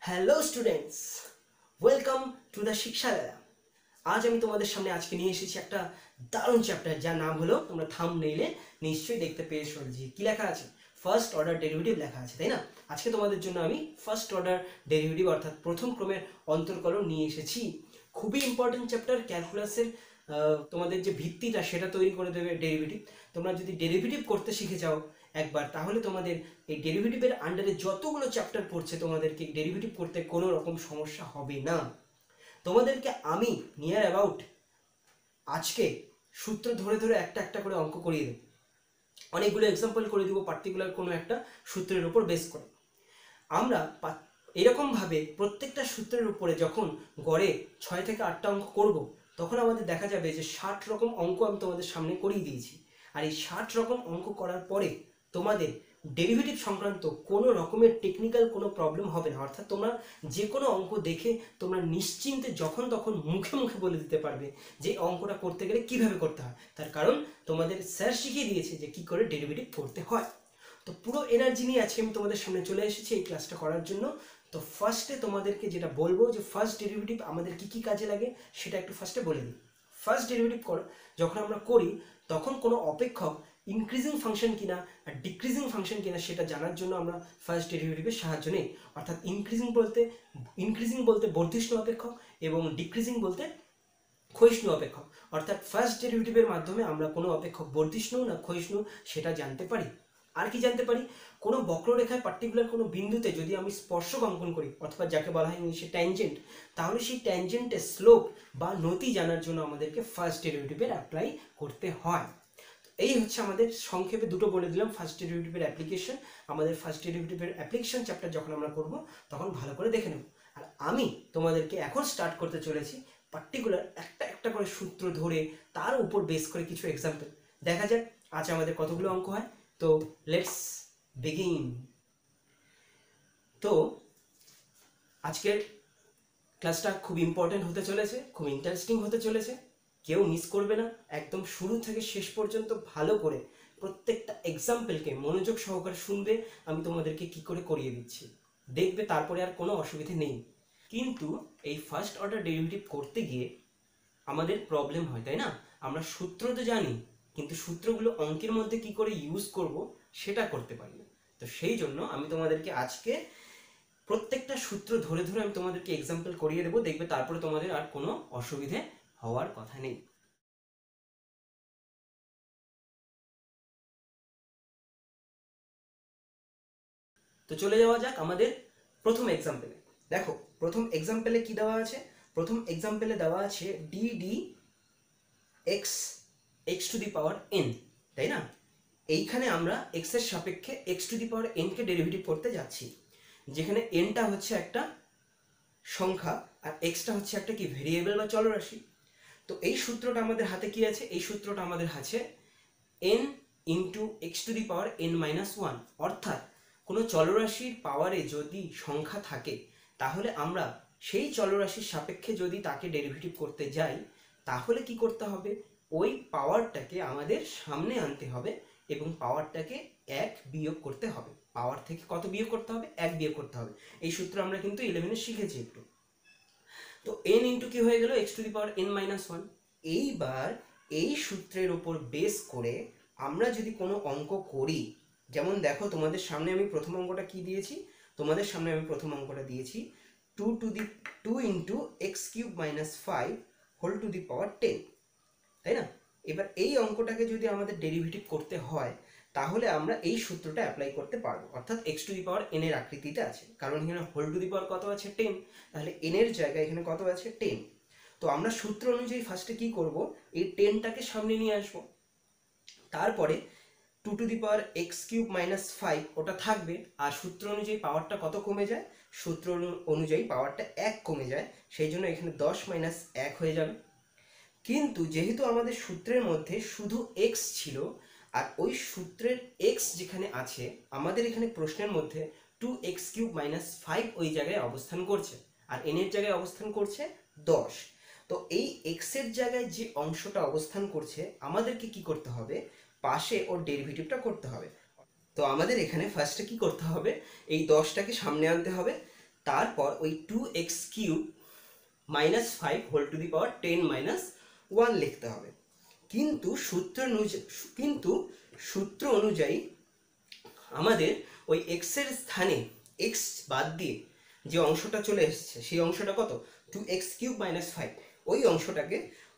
Hello students, welcome to the Shikshalaya. আজ আমি তোমাদের সামনে আজকে নিয়ে এসেছি একটা দারুণ চ্যাপ্টার, যার নাম হলো, তোমরা থাম্বনেইলে নিশ্চয়ই দেখতে পেয়েছো যে কি লেখা আছে, ফার্স্ট অর্ডার ডেরিভেটিভ লেখা আছে, তাই না? আজকে তোমাদের জন্য আমি ফার্স্ট অর্ডার ডেরিভেটিভ অর্থাৎ প্রথম ক্রমের অন্তর্কলন নিয়ে এসেছি। খুবই ইম্পর্টেন্ট চ্যাপ্টার, ক্যালকুলাসের তোমাদের যে ভিত্তিটা সেটা তৈরি করে দেবে ডেরিভেটিভ। তোমরা যদি ডেরিভেটিভ করতে শিখে যাও একবার, তাহলে তোমাদের এই ডেরিভেটিভের আন্ডারে যতগুলো চ্যাপ্টার পড়ছে তোমাদেরকে ডেরিভেটিভ করতে কোনো রকম সমস্যা হবে না। তোমাদেরকে আমি নিয়ার অ্যাবাউট আজকে সূত্র ধরে ধরে একটা একটা করে অঙ্ক করিয়ে দেব, অনেকগুলো এক্সাম্পল করে দিব পার্টিকুলার কোনো একটা সূত্রের উপর বেস করে। আমরা এরকমভাবে প্রত্যেকটা সূত্রের উপরে যখন গড়ে 6 থেকে 8টা অঙ্ক করব, তখন আমাদের দেখা যাবে যে 60 রকম অঙ্ক আমি তোমাদের সামনে করিয়ে দিয়েছি। আর এই 60 রকম অঙ্ক করার পরে তোমাদের ডেরিভেটিভ সংক্রান্ত কোনো রকমের টেকনিক্যাল কোনো প্রবলেম হবে না। অর্থাৎ তোমরা যে কোনো অঙ্ক দেখে তোমরা নিশ্চিন্তে যখন তখন মুখে মুখে বলে দিতে পারবে যে অঙ্কটা করতে গেলে কিভাবে করতে হয়। তার কারণ তোমাদের স্যার শিখিয়ে দিয়েছে যে কি করে ডেরিভেটিভ করতে হয়। তো পুরো এনার্জি নিয়ে আজকে আমি তোমাদের সামনে চলে এসেছি এই ক্লাসটা করার জন্য। তো ফার্স্টে তোমাদেরকে যেটা বলবো যে ফার্স্ট ডেরিভেটিভ আমাদের কি কি কাজে লাগে সেটা একটু ফার্স্টে বলে দিই। ফার্স্ট ডেরিভেটিভ যখন আমরা করি তখন কোনো অপেক্ষক ইনক্রিজিং ফাংশন কিনা আর ডিক্রিজিং ফাংশন কিনা সেটা জানার জন্য আমরা ফার্স্ট ডেরিভেটিভের সাহায্য নেই। অর্থাৎ ইনক্রিজিং বলতে বর্ধিষ্ণু অপেক্ষক এবং ডিক্রিজিং বলতে ক্ষয়িষ্ণু অপেক্ষক। অর্থাৎ ফার্স্ট ডেরিভেটিভের মাধ্যমে আমরা কোনো অপেক্ষক বর্ধিষ্ণু না ক্ষয়িষ্ণু সেটা জানতে পারি। আর কি জানতে পারি, কোনো বক্ররেখায় পার্টিকুলার কোনো বিন্দুতে যদি আমি স্পর্শক অঙ্কন করি অথবা যাকে বলা হয় ইংলিশে ট্যানজেন্ট, তাহলে সেই ট্যানজেন্টের স্লোপ বা নতি জানার জন্য আমাদেরকে ফার্স্ট ডেরিভেটিভের অ্যাপ্লাই করতে হয়। এই হচ্ছে আমাদের সংক্ষেপে দুটো বলে দিলাম ফার্স্ট ডেরিভেটিভের অ্যাপ্লিকেশন। আমাদের ফার্স্ট ডেরিভেটিভের অ্যাপ্লিকেশন চ্যাপ্টার যখন আমরা করব তখন ভালো করে দেখে নেব। আর আমি তোমাদেরকে এখন স্টার্ট করতে চলেছি পার্টিকুলার একটা একটা করে সূত্র ধরে তার উপর বেস করে কিছু এক্সাম্পল। দেখা যাক আজ আমাদের কতগুলো অঙ্ক হয়। তো লেটস বিগিন। তো আজকের ক্লাসটা খুব ইম্পর্টেন্ট হতে চলেছে, খুব ইন্টারেস্টিং হতে চলেছে, কেউ মিস করবে না। একদম শুরু থেকে শেষ পর্যন্ত ভালো করে প্রত্যেকটা এক্সাম্পলকে মনোযোগ সহকারে শুনবে আমি তোমাদেরকে কি করে করিয়ে দিচ্ছি, দেখবে তারপরে আর কোনো অসুবিধে নেই। কিন্তু এই ফার্স্ট অর্ডার ডেরিভেটিভ করতে গিয়ে আমাদের প্রবলেম হয়, তাই না? আমরা সূত্র তো জানি, কিন্তু সূত্রগুলো অঙ্কের মধ্যে কি করে ইউজ করব সেটা করতে পারি না। তো সেই জন্য আমি তোমাদেরকে আজকে প্রত্যেকটা সূত্র ধরে ধরে আমি তোমাদেরকে এক্সাম্পল করিয়ে দেবো, দেখবে তারপরে তোমাদের আর কোনো অসুবিধে হওয়ার কথা নেই। তো চলে যাওয়া যাক আমাদের প্রথম এক্সাম্পলে। দেখো প্রথম এক্সাম্পলে কি দেওয়া আছে, প্রথম এক্সাম্পলে দেওয়া আছে D D x x to the power N, তাই না? এইখানে আমরা এক্স এর সাপেক্ষে x to the power N K derivative করতে যাচ্ছি, যেখানে এনটা হচ্ছে একটা সংখ্যা আর এক্সটা হচ্ছে একটা কি ভেরিয়েবল বা চলরাশি। তো এই সূত্রটা আমাদের হাতে কি আছে, এই সূত্রটা আমাদের আছে N into x to the power N minus one. অর্থাৎ কোনো চলরাশির পাওয়ারে যদি সংখ্যা থাকে তাহলে আমরা সেই চলরাশির সাপেক্ষে যদি তাকে ডেরিভেটিভ করতে যাই, তাহলে কি করতে হবে, ওই পাওয়ারটাকে আমাদের সামনে আনতে হবে এবং পাওয়ারটাকে এক বিয়োগ করতে হবে। পাওয়ার থেকে কত বিয়োগ করতে হবে, এক বিয়োগ করতে হবে। এই সূত্র আমরা কিন্তু 11-এ শিখেছি একটু। তো এন ইন্টু কি হয়ে গেল, x to the power N minus one. এইবার এই সূত্রের উপর বেস করে আমরা যদি কোনো অঙ্ক করি, যেমন দেখো তোমাদের সামনে আমি প্রথম অঙ্কটা কি দিয়েছি, তোমাদের সামনে আমি প্রথম অঙ্কটা দিয়েছি 2 into x cube minus 5 whole to the power 10, তাই না? এবার এই অঙ্কটাকে যদি আমাদের ডেরিভেটিভ করতে হয় তাহলে আমরা এই সূত্রটা অ্যাপ্লাই করতে পারবো। অর্থাৎ x to the power N এর আকৃতিতে আছে, কারণ এখানে হোল টু দি পাওয়ার কত আছে 10, তাহলে এন এর জায়গায় এখানে কত আছে 10। তো আমরা সূত্র অনুযায়ী ফার্স্টে কি করব, এই 10টাকে সামনে নিয়ে আসবো, তারপরে 2 to the power x cube minus 5 ওটা থাকবে, আর সূত্র অনুযায়ী পাওয়ারটা কত কমে যায়, সূত্র অনুযায়ী পাওয়ারটা 1 কমে যায়, সেই জন্য এখানে 10 মাইনাস 1 হয়ে যাবে। কিন্তু যেহেতু আমাদের সূত্রের মধ্যে শুধু এক্স ছিল, আর ওই সূত্রের এক্স যেখানে আছে আমাদের এখানে প্রশ্নের মধ্যে 2x³ মাইনাস 5 ওই জায়গায় অবস্থান করছে, আর এন এর জায়গায় অবস্থান করছে 10। তো এই এক্স এর জায়গায় যে অংশটা অবস্থান করছে আমাদেরকে কি করতে হবে, পাশে ওর ডেরিভেটিভটা করতে হবে। তো আমাদের এখানে ফার্স্টে কি করতে হবে, এই 10টাকে সামনে আনতে হবে, তারপর ওই 2x³ -5 whole to the power 10 - 1 লিখতে হবে। কিন্তু সূত্র অনুযায়ী আমাদের ওই এক্স এর স্থানে এক্স বাদ দিয়ে যে অংশটা চলে এসছে সেই অংশটা কত, 2x³ -5, ওই অংশটাকে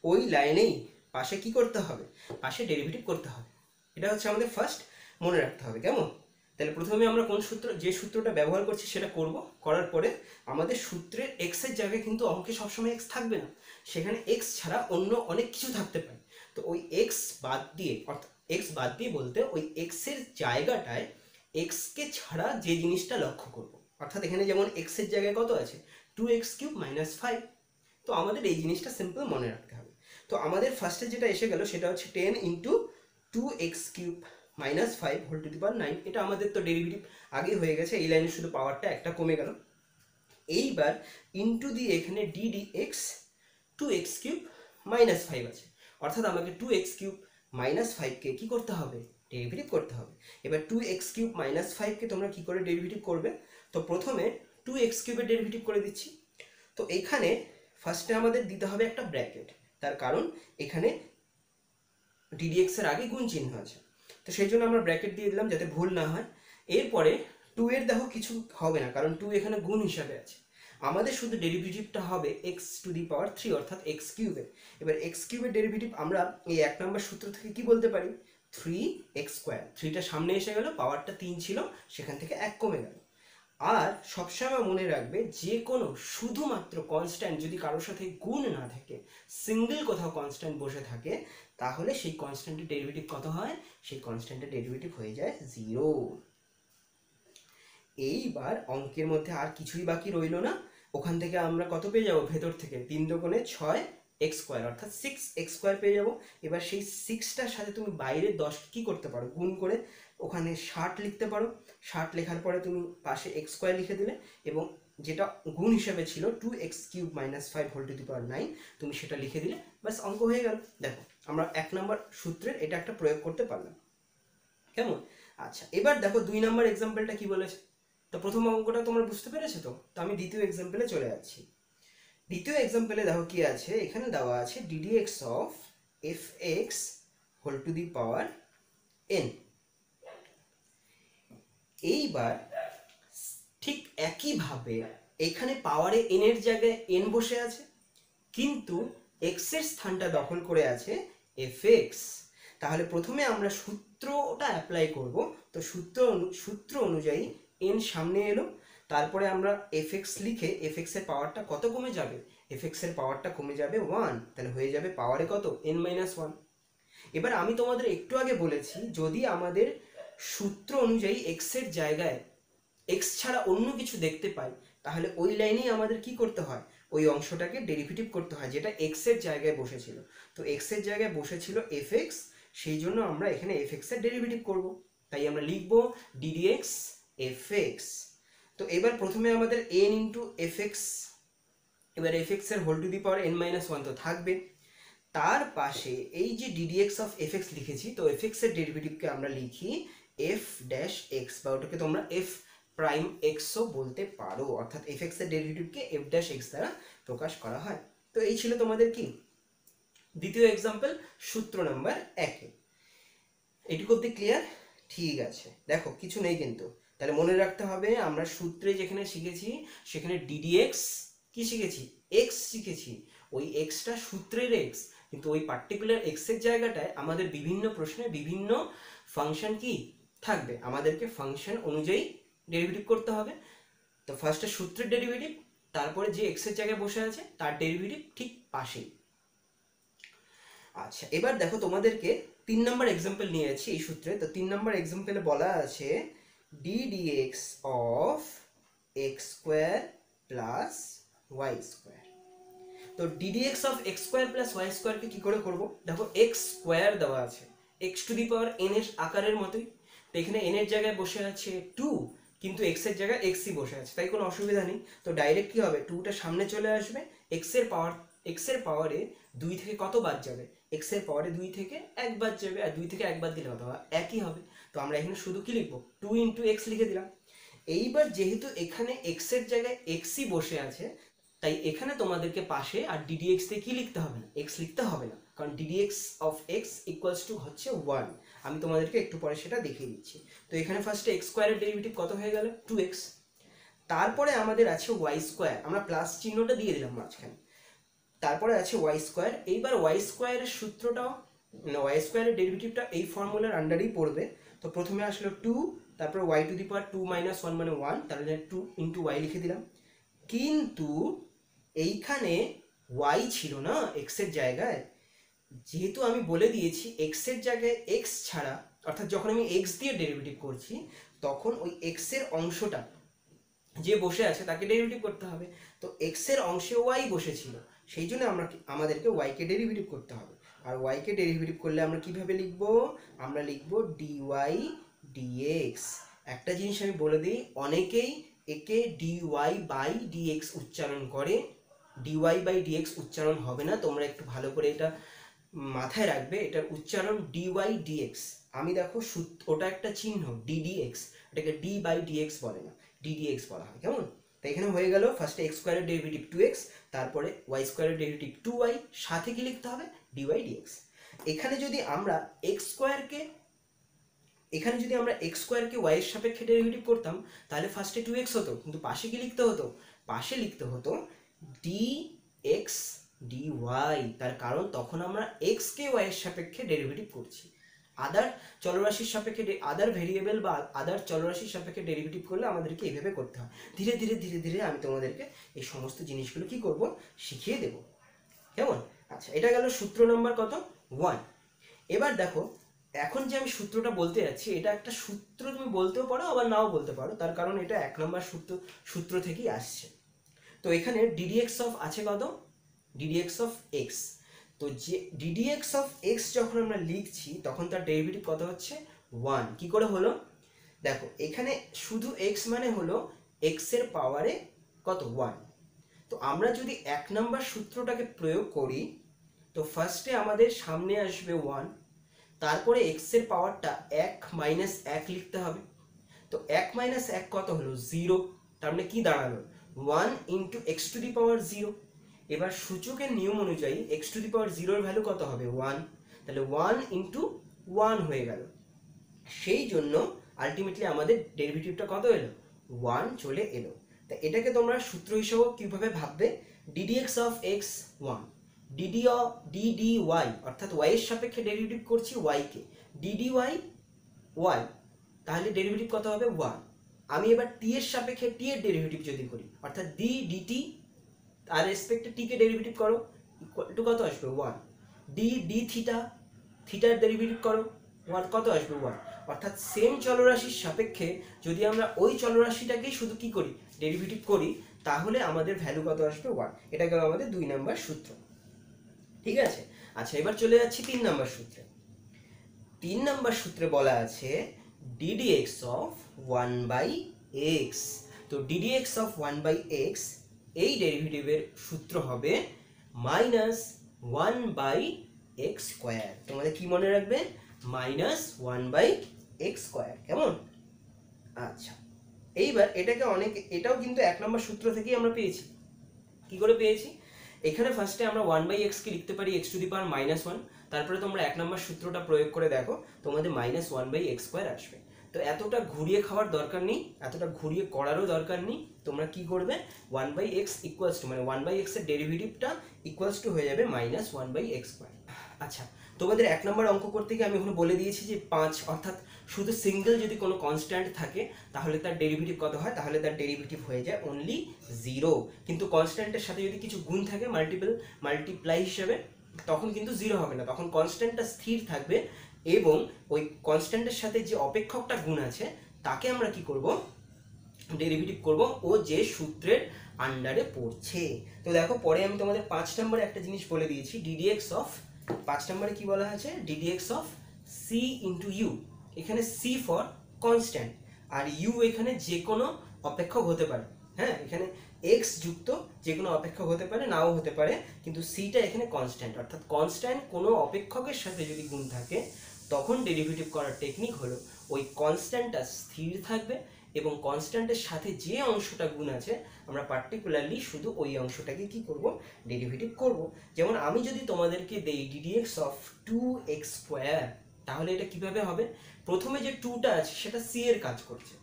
ওই লাইনেই পাশে কি করতে হবে, পাশে ডেরিভেটিভ করতে হবে। এটা হচ্ছে আমাদের ফার্স্ট মনে রাখতে হবে, কেমন? তাহলে প্রথমে আমরা কোন সূত্র, যে সূত্রটা ব্যবহার করছি সেটা করব। করার পরে আমাদের সূত্রের এক্স এর জায়গায় কিন্তু অঙ্কে সবসময় এক্স থাকবে না, সেখানে এক্স ছাড়া অন্য অনেক কিছু থাকতে পারে। তো ওই এক্স বাদ দিয়ে, অর্থাৎ এক্স বাদ দিয়ে বলতে ওই এক্স এর জায়গাটায় এক্স কে ছাড়া যে জিনিসটা লক্ষ্য করব, অর্থাৎ এখানে যেমন এক্স এর জায়গায় কত আছে, 2x³ -5। তো আমাদের এই জিনিসটা সিম্পল মনে রাখতে হবে। তো আমাদের ফার্স্টে যেটা এসে গেল সেটা হচ্ছে 10 × 2x³ -5 whole to the power 9। এটা আমাদের তো ডেরিভেটিভ আগে হয়ে গেছে, এই লাইনে শুধু পাওয়ারটা একটা কমে গেল। এইবার ইনটু দিয়ে এখানে ddx 2x³ -5 আছে, অর্থাৎ আমাকে 2x³ -5 কে কি করতে হবে, ডেরিভেটিভ করতে হবে। এবার 2x³ -5 কে তোমরা কি করে ডেরিভেটিভ করবে, তো প্রথমে 2x³ এর ডেরিভেটিভ করে দিচ্ছি। তো এইখানে ফার্স্টে আমাদের দিতে হবে একটা ব্র্যাকেট, তার কারণ এখানে ddx এর আগে গুণ চিহ্ন আছে, তো সেই জন্য আমরা ব্র্যাকেট দিয়ে দিলাম যাতে ভুল না হয়। এরপরে 2 এর দেখো কিছু হবে না, কারণ 2 এখানে গুণ হিসাবে আছে। আমাদের শুধু ডেরিভেটিভটা হবে x⁻³ অর্থাৎ x³ এর। এবার x³ এর ডেরিভেটিভ আমরা এই 1 নম্বর সূত্র থেকে কি বলতে পারি, 3x²। 3টা সামনে এসে গেল, পাওয়ারটা 3 ছিল, সেখান থেকে 1 কমে গেল। আর সবসময় মনে রাখবে যে কোনো শুধুমাত্র কনস্ট্যান্ট যদি কারোর সাথে গুণ না থাকে, সিঙ্গেল কোথাও কনস্ট্যান্ট বসে থাকে, তাহলে সেই কনস্ট্যান্টের ডেরিভেটিভ কত হয়, সেই কনস্ট্যান্টের ডেরিভেটিভ হয়ে যায় 0। এইবার অঙ্কের মধ্যে আর কিছুই বাকি রইল না, ওখান থেকে আমরা কত পেয়ে যাব, ভেতর থেকে 3 দোকানে 6x² অর্থাৎ 6x² পেয়ে যাব। এবার সেই 6টার সাথে তুমি বাইরে 10 কি করতে পারো, গুণ করে ওখানে 60 লিখতে পারো। 60 লেখার পরে তুমি পাশে x² লিখে দিলে, এবং যেটা গুণ হিসাবে ছিল 2x³ -5 whole to the power 9, তুমি সেটা লিখে দিলে, বাস অঙ্ক হয়ে গেল। দেখো আমরা 1 নম্বর সূত্রের এটা একটা প্রয়োগ করতে পারলাম, কেমন? আচ্ছা, এবার দেখো 2 নম্বর এক্সাম্পলটা কি বলেছে। তো প্রথম অঙ্কটা তোমরা বুঝতে পেরেছো তো আমি দ্বিতীয় এক্সাম্পলে চলে যাচ্ছি। দ্বিতীয় এক্সাম্পলে দেখো কি আছে, এখানে দেওয়া আছে ddx of fx whole to the power n। এইবার ঠিক একইভাবে এখানে পাওয়ারে n এর জায়গায় n বসে আছে, কিন্তু x এর স্থানটা দখল করে আছে fx। তাহলে প্রথমে আমরা সূত্রটা অ্যাপ্লাই করব। তো সূত্র অনুযায়ী n সামনে এলো, তারপরে আমরা fx লিখে fx এর পাওয়ারটা কত কমে যাবে, fx এর পাওয়ারটা কমে যাবে 1, তাহলে হয়ে যাবে পাওয়ারে কত, n-1। এবার আমি তোমাদের একটু আগে বলেছি যদি আমাদের সূত্র অনুযায়ী x এর জায়গায় x ছাড়া অন্য কিছু দেখতে পাই, তাহলে ওই লাইনেই আমাদের কি করতে হয়, ওই অংশটাকে ডেরিভেটিভ করতে হয় যেটা x এর জায়গায় বসেছিল। তো x এর জায়গায় বসেছিল fx, সেই জন্য আমরা এখানে fx এর ডেরিভেটিভ করব। তাই আমরা লিখব ddx fx। তো এবার প্রথমে আমাদের n × fx, এবার fx এর whole to the power n-1 তো থাকবে, তার পাশে এই যে ddx of fx লিখেছি, তো fx এর ডেরিভেটিভকে আমরা লিখি f-x, বা ওটাকে তোমরা f'(x) ও বলতে পারো, অর্থাৎ fx এর ডেরিভেটিভকে f'(x) দ্বারা প্রকাশ করা হয়। তো এই ছিল তোমাদের কি দ্বিতীয় এক্সাম্পল, সূত্র নাম্বার 1। এইটুকু অবধি ক্লিয়ার? ঠিক আছে, দেখো কিছু নেই কিন্তু, তাহলে মনে রাখতে হবে আমরা সূত্রে যেখানে শিখেছি সেখানে ddx কি শিখেছি, x শিখেছি। ওই xটা সূত্রের x, কিন্তু ওই পার্টিকুলার x এর জায়গাটায় আমাদের বিভিন্ন প্রশ্নে বিভিন্ন ফাংশন কি থাকবে, আমাদেরকে ফাংশন অনুযায়ী ডেরিভেটিভ করতে হবে। তো ফার্স্টে সূত্রের ডেরিভেটিভ, তারপরে যে x এর জায়গায় বসে আছে তার ডেরিভেটিভ ঠিক পাশেই। আচ্ছা, এবার দেখো তোমাদেরকে 3 নম্বর এক্সাম্পল নিয়ে আছি এই সূত্রে। তো 3 নম্বর এক্সাম্পলে বলা আছে ddx of x² + y²। তো ddx of x² + y² কে কি করে করব, দেখো x² দেওয়া আছে, x to the power n এর আকারের মতোই। তো এখানে n এর জায়গায় বসে আছে 2, কিন্তু x এর জায়গায় x-ই বসে আছে, তাই কোনো অসুবিধা নেই। তো ডাইরেক্ট কি হবে, 2টা সামনে চলে আসবে, x এর পাওয়ারে 2 থেকে কত বাদ যাবে, x এর পাওয়ারে 2 থেকে 1 বাদ যাবে, আর 2 থেকে 1 বাদ দিলে কত হবে, একই হবে। তো আমরা এখানে শুধু কি লিখব, 2 × x লিখে দিলাম। এইবার যেহেতু এখানে এক্স এর জায়গায় এক্সই বসে আছে, তাই এখানে তোমাদেরকে পাশে আর ডিডিএক্স দিয়ে কি লিখতে হবে না, এক্স লিখতে হবে না, কারণ ddx of x equals to হচ্ছে 1। আমি তোমাদেরকে একটু পরে সেটা দেখিয়ে দিচ্ছি। তো এখানে ফার্স্টে এক্স স্কোয়ারের ডেরিভেটিভ কত হয়ে গেল, 2x। তারপরে আমাদের আছে ওয়াই স্কোয়ার, আমরা প্লাস চিহ্নটা দিয়ে দিলাম মাঝখানে। তারপরে আছে ওয়াই স্কোয়ার। এইবার ওয়াই স্কোয়ারের সূত্রটাও, ওয়াই স্কোয়ারের ডেরিভেটিভটা এই ফর্মুলার আন্ডারেই পড়বে। তো প্রথমে আসলো 2, তারপর ওয়াই টু দি পাওয়ার 2 - 1 মানে 1, তাহলে 2 ইন্টু ওয়াই লিখে দিলাম। কিন্তু এইখানে ওয়াই ছিল না এক্স এর জায়গায়, যেহেতু আমি বলে দিয়েছি এক্স এর জায়গায় এক্স ছাড়া, অর্থাৎ যখন আমি এক্স দিয়ে ডেরিভেটিভ করছি তখন ওই এক্স এর অংশটা যে বসে আছে তাকে ডেরিভেটিভ করতে হবে। তো এক্স এর অংশে ওয়াই বসেছিল, সেই জন্য আমাদেরকে ওয়াইকে ডেরিভেটিভ করতে হবে। আর ওয়াইকে ডেরিভেটিভ করলে আমরা কিভাবে লিখব, আমরা লিখব ডিওয়াই ডিএক্স। একটা জিনিস আমি বলে দিই, অনেকেই একে ডিওয়াই বাই ডিএক্স উচ্চারণ করে, ডিওয়াই বাই ডিএক্স উচ্চারণ হবে না, তোমরা একটু ভালো করে এটা মাথায় রাখবে, এটার উচ্চারণ ডিওয়াই ডিএক্স। আমি দেখো ওটা একটা চিহ্ন ডিডিএক্স, এটাকে ডি বাই ডিএক্স বলে না, ডিডিএক্স বলা হয়, কেমন? তাই এখানে হয়ে গেল ফার্স্টে এক্স স্কোয়ারের ডেরিভেটিভ 2x, তারপরে ওয়াই স্কোয়ারের ডেরিভেটিভ 2y, সাথে কি লিখতে হবে, ডিওয়াই ডিএক্স। এখানে যদি আমরা এক্স স্কোয়ারকে ওয়াই এর সাপেক্ষে ডেরিভেটিভ করতাম তাহলে ফার্স্টে 2x হতো, কিন্তু পাশে কি লিখতে হতো, পাশে লিখতে হতো dx dy। তার কারণ তখন আমরা x কে y এর সাপেক্ষে ডেরিভেটিভ করছি। আদার চলরাশির সাপেক্ষে, আদার ভেরিয়েবল বা আদার চলরাশির সাপেক্ষে ডেরিভেটিভ করলে আমাদেরকে এইভাবে করতে হয়। ধীরে ধীরে ধীরে ধীরে আমি তোমাদেরকে এই সমস্ত জিনিসগুলো কি করব, শিখিয়ে দেব, কেমন? আচ্ছা, এটা গেল সূত্র নাম্বার কত, 1। এবার দেখো, এখন যে আমি সূত্রটা বলতে যাচ্ছি এটা একটা সূত্র, তুমি বলতেও পারো আবার নাও বলতে পারো, তার কারণ এটা 1 নম্বর সূত্র থেকেই আসছে। তো এখানে ddx অফ আছে কত, ddx অফ x। তো যে ddx অফ x যখন আমরা লিখছি তখন তার ডেরিভেটিভ কত হচ্ছে, 1। কি করে হলো, দেখো এখানে শুধু x মানে হলো x এর পাওয়ারে কত, 1। তো আমরা যদি 1 নম্বর সূত্রটাকে প্রয়োগ করি তো ফার্স্টে আমাদের সামনে আসবে 1, তারপরে x এর পাওয়ারটা 1 মাইনাস 1 লিখতে হবে। তো 1 মাইনাস 1 কত হলো, 0। তার মানে কি দাঁড়ালো, 1 ইন্টু এক্স টু দি পাওয়ার 0। এবার সূচকের নিয়ম অনুযায়ী এক্স টু দি পাওয়ার 0 এর ভ্যালু কত হবে, 1। তাহলে 1 ইন্টু 1 হয়ে গেল। সেই জন্য আলটিমেটলি আমাদের ডেরিভেটিভটা কত এলো, 1 চলে এলো। তা এটাকে তোমরা সূত্র হিসেবে কিভাবে ভাববে, ddx অফ x 1, dy অর্থাৎ y এর সাপেক্ষে ডেরিভেটিভ করছি y কে, ddy y, তাহলে ডেরিভেটিভ কত হবে, 1। আমি এবার t এর সাপেক্ষে t এর ডেরিভেটিভ যদি করি, অর্থাৎ d dt আর রেসপেক্টে t কে ডেরিভেটিভ করো, ইকুয়াল টু কত আসবে, 1। d d থিটার ডেরিভেটিভ করো, 1 কত আসবে, 1। অর্থাৎ সেম চলরাশির সাপেক্ষে যদি আমরা ওই চলরাশিটাকেই শুধু কি করি, ডেরিভেটিভ করি, তাহলে আমাদের ভ্যালু কত আসবে, 1। এটা গেল আমাদের 2 নম্বর সূত্র, ঠিক আছে? আচ্ছা, এবার চলে যাচ্ছি 3 নম্বর সূত্রে। 3 নম্বর সূত্রে বলা আছে ddx অফ 1/x। তো ddx অফ 1/x এই ডেরিভেটিভের সূত্র হবে -1/x স্কয়ার। তোমাদের কি মনে রাখবে, -1/x স্কয়ার, কেমন? আচ্ছা, এইবার এটাও কিন্তু 1 নম্বর সূত্র থেকেই আমরা পেয়েছি। কি করে পেয়েছি, এখানে ফার্স্টে আমরা 1/x কে লিখতে পারি x টু দি পাওয়ার -1, তারপরে তোমরা 1 নম্বর সূত্রটা প্রয়োগ করে দেখো, তোমাদের -1/x স্কয়ার আসবে। তো এতটা ঘুরিয়ে খাওয়ার দরকার নেই, এতটা ঘুরিয়ে করারও দরকার নেই। তোমরা কি করবে, 1/x ইকুয়ালস টু, মানে 1/x এর ডেরিভেটিভটা ইকুয়ালস টু হয়ে যাবে -1/x স্কয়ার। আচ্ছা, তোমাদের 1 নম্বর অঙ্ক করতে গিয়ে আমি এখন বলে দিয়েছি যে 5, অর্থাৎ শুধু সিঙ্গেল যদি কোনো কনস্ট্যান্ট থাকে তাহলে তার ডেরিভেটিভ কত হয়, তাহলে তার ডেরিভেটিভ হয়ে যায় অনলি 0। কিন্তু কনস্ট্যান্টের সাথে যদি কিছু গুণ থাকে মাল্টিপ্লাই হিসেবে, তখন কিন্তু 0 হবে না, তখন কনস্ট্যান্টটা স্থির থাকবে এবং ওই কনস্ট্যান্টের সাথে যে অপেক্ষকটা গুণ আছে তাকে আমরা কি করব, ডেরিভেটিভ করব ও যে সূত্রের আন্ডারে পড়ছে। তো দেখো, পরে আমি তোমাদের 5 নম্বরে একটা জিনিস বলে দিয়েছি, ddx অফ, 5 নম্বরে কি বলা আছে, ddx of c into u. এখানে c ফর কনস্ট্যান্ট আর ইউ এখানে যে কোনো অপেক্ষক হতে পারে। হ্যাঁ, এখানে x যুক্ত যে কোনো অপেক্ষক হতে পারে, নাও হতে পারে, কিন্তু সিটা এখানে কনস্ট্যান্ট। অর্থাৎ কনস্ট্যান্ট কোনো অপেক্ষকের সাথে যদি গুণ থাকে তখন ডেরিভেটিভ করার টেকনিক হলো ওই কনস্ট্যান্টটা স্থির থাকবে এবং কনস্ট্যান্টের সাথে যে অংশটা গুণ আছে আমরা পার্টিকুলারলি শুধু ওই অংশটাকে কি করব, ডেরিভেটিভ করব। যেমন আমি যদি তোমাদেরকে দেই ddx অফ 2x স্কোয়ার, তাহলে এটা কিভাবে হবে? প্রথমে যে 2টা আছে সেটা c এর কাজ করছে,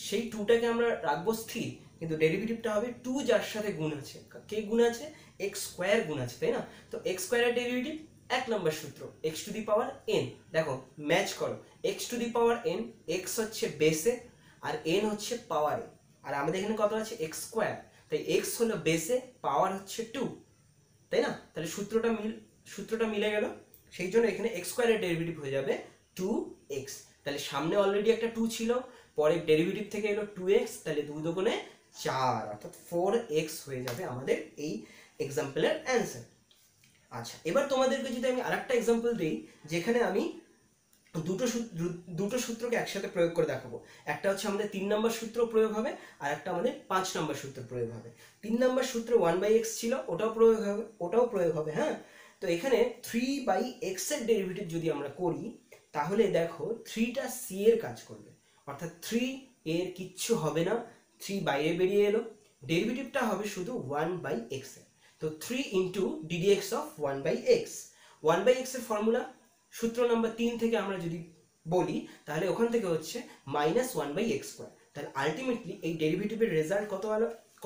সেই 2টাকে আমরা রাখবো স্থির, কিন্তু ডেরিভেটিভটা হবে 2 যার সাথে গুণ আছে, কে গুণ আছে? x স্কোয়ার গুণ আছে, তাই না? তো x স্কোয়ারের ডেরিভেটিভ 1 নম্বর সূত্র x to the power n। দেখো ম্যাচ করো, x to the power n, x হচ্ছে বেসে আর n হচ্ছে পাওয়ারে, আর আমাদের এখানে কত আছে? x স্কোয়ার, তাই x হলো বেসে, পাওয়ার হচ্ছে 2, তাই না? তাহলে সূত্রটা মিলে গেল, সেই জন্য এখানে x স্কোয়ারের ডেরিভেটিভ হয়ে যাবে 2x। তাহলে সামনে অলরেডি একটা 2 ছিল, পরে ডেরিভেটিভ থেকে এলো 2x, তাহলে 2 দুগুণে 4 অর্থাৎ 4x হয়ে যাবে আমাদের এই এক্সাম্পলের অ্যান্সার। আচ্ছা, এবার তোমাদেরকে যদি আমি আরেকটা এক্সাম্পল দিই যেখানে আমি দুটো সূত্রকে একসাথে প্রয়োগ করে দেখাবো। একটা হচ্ছে আমাদের 3 নম্বর সূত্র প্রয়োগ হবে, আর একটা আমাদের 5 নম্বর সূত্র প্রয়োগ হবে। 3 নম্বর সূত্র 1/x ছিল, ওটাও প্রয়োগ হবে। হ্যাঁ, তো এখানে 3/x এর ডেরিভেটিভ যদি আমরা করি, তাহলে দেখো 3টা c এর কাজ করবে, অর্থাৎ 3 এর কিচ্ছু হবে না, 3 বাইরে বেরিয়ে এলো, ডেরিভেটিভটা হবে শুধু 1/x এর। তো 3 into ddx of 1/x। 1/x এর ফর্মুলা সূত্র নাম্বার 3 থেকে আমরা যদি বলি, তাহলে ওখান থেকে হচ্ছে -1/x স্কোয়ার। তাহলে আলটিমেটলি এই ডেরিভেটিভের রেজাল্ট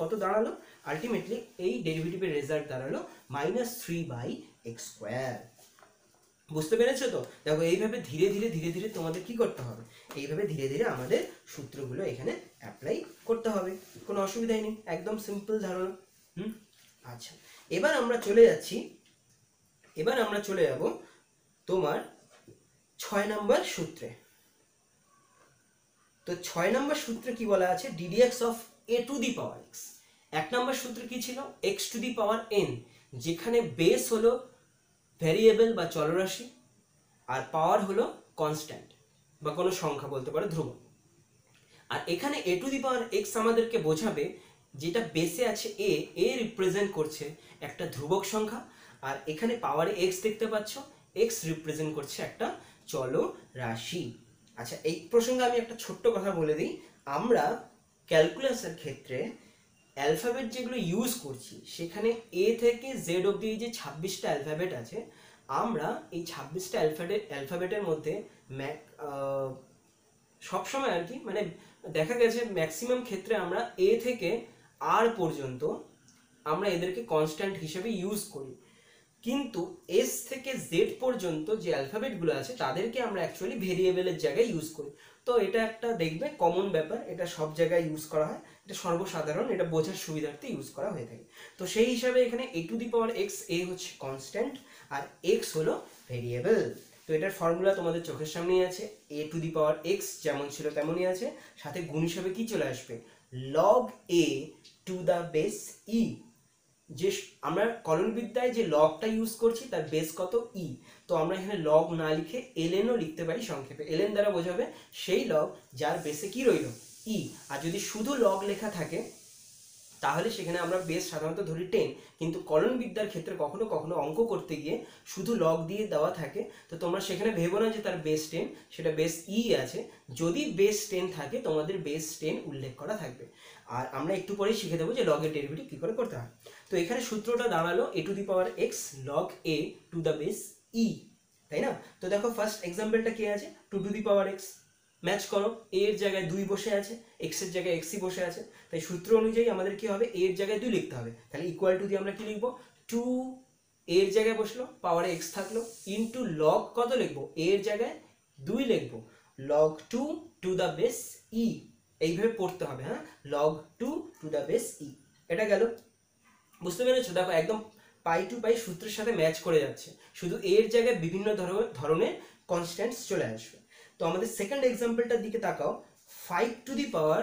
কত দাঁড়ালো? আলটিমেটলি এই ডেরিভেটিভের রেজাল্ট দাঁড়ালো -3/x স্কোয়ার। বুঝতে পেরেছো তো? দেখো এইভাবে ধীরে ধীরে তোমাদের কি করতে হবে, এইভাবে ধীরে ধীরে আমাদের সূত্রগুলো এখানে অ্যাপ্লাই করতে হবে, কোনো অসুবিধাই নেই, একদম সিম্পল ধারণা। আচ্ছা, এবার আমরা চলে যাব তোমার 6 নম্বর সূত্রে। তো 6 নম্বর সূত্রে কি বলা আছে? ddx of a two the power x। 1 নম্বর সূত্র কি ছিল? x to the power n, যেখানে বেস হলো ভ্যারিয়েবল বা চলরাশি আর পাওয়ার হলো কনস্ট্যান্ট বা কোনো সংখ্যা বলতে পারো, ধ্রুবক। আর এখানে a two the power x আমাদেরকে বোঝাবে যেটা বেসে আছে a রিপ্রেজেন্ট করছে একটা ধ্রুবক সংখ্যা, আর এখানে পাওয়ারে x দেখতে পাচ্ছ, x রিপ্রেজেন্ট করছে একটা চলরাশি। আচ্ছা, এই প্রসঙ্গে আমি একটা ছোট্ট কথা বলে দিই, আমরা ক্যালকুলাসের ক্ষেত্রে অ্যালফাবেট যেগুলো ইউজ করছি, সেখানে a থেকে z অবধি যে 26টা অ্যালফাবেট আছে, আমরা এই 26টা অ্যালফাবেটের মধ্যে সবসময় আর কি, মানে দেখা গেছে ম্যাক্সিমাম ক্ষেত্রে আমরা a থেকে r পর্যন্ত আমরা এদেরকে কনস্ট্যান্ট হিসেবে ইউজ করি, কিন্তু s থেকে z পর্যন্ত যে অ্যালফাবেটগুলো আছে তাদেরকে আমরা অ্যাকচুয়ালি ভেরিয়েবলের জায়গায় ইউজ করি। তো এটা একটা দেখবে কমন ব্যাপার, এটা সব জায়গায় ইউজ করা হয়, এটা সর্বসাধারণ, এটা বোঝার সুবিধার্থে ইউজ করা হয়ে থাকে। তো সেই হিসাবে এখানে a two the power x, a হচ্ছে কনস্ট্যান্ট আর x হলো ভেরিয়েবল। তো এটার ফর্মুলা তোমাদের চোখের সামনেই আছে, a two the power x যেমন ছিল তেমনই আছে, সাথে গুণ হিসাবে কি চলে আসবে? log a two the base e। যে আমরা কলনবিদ্যায় যে লগটা ইউজ করছি তার বেস কত? ই। তো আমরা এখানে লগ না লিখে এলএনও লিখতে পারি সংক্ষেপে। এলএন দ্বারা বোঝাবে সেই লগ যার বেসে কি রইল? ই। আর যদি শুধু লগ লেখা থাকে তাহলে সেখানে আমরা বেস সাধারণত ধরি 10, কিন্তু কলনবিদ্যার ক্ষেত্রে কখনো কখনো অঙ্ক করতে গিয়ে শুধু লগ দিয়ে দেওয়া থাকে, তো তোমরা সেখানে ভেবো না যে তার বেস 10, সেটা বেস ই আছে। যদি বেস 10 থাকে তোমাদের বেস 10 উল্লেখ করা থাকবে, আর আমরা একটু পরেই শিখে দেবো যে লগের ডেরিভেটিভ কী করে করতে হয়। তো এখানে সূত্রটা দাঁড়ালো a two the power x log a two the base e, তাই না? তো দেখো ফার্স্ট এক্সাম্পলটা কি আছে? 2 to the power x, match করো, a এর জায়গায় 2 বসে আছে, x এর জায়গায় x ই বসে আছে, তাই সূত্র অনুযায়ী আমাদের কি হবে? a এর জায়গায় 2 লিখতে হবে, তাহলে ইকুয়াল টু দিয়ে আমরা কি লিখবো? 2 a এর জায়গায় বসলো, পাওয়ারে x থাকলো, ইনটু লগ কত লিখবো? a এর জায়গায় 2 লিখবো, log 2 to the base e। এইভাবে পড়তে হবে, হ্যাঁ, log 2 to the base e। এটা গেল, বুঝতে পেরেছো? দেখো একদম পাই টু পাই সূত্রের সাথে ম্যাচ করে যাচ্ছে, শুধু এর জায়গায় বিভিন্ন ধরনের কনস্ট্যান্টস চলে আসবে। তো আমাদের সেকেন্ড এক্সাম্পলটার দিকে তাকাও, 5 two the power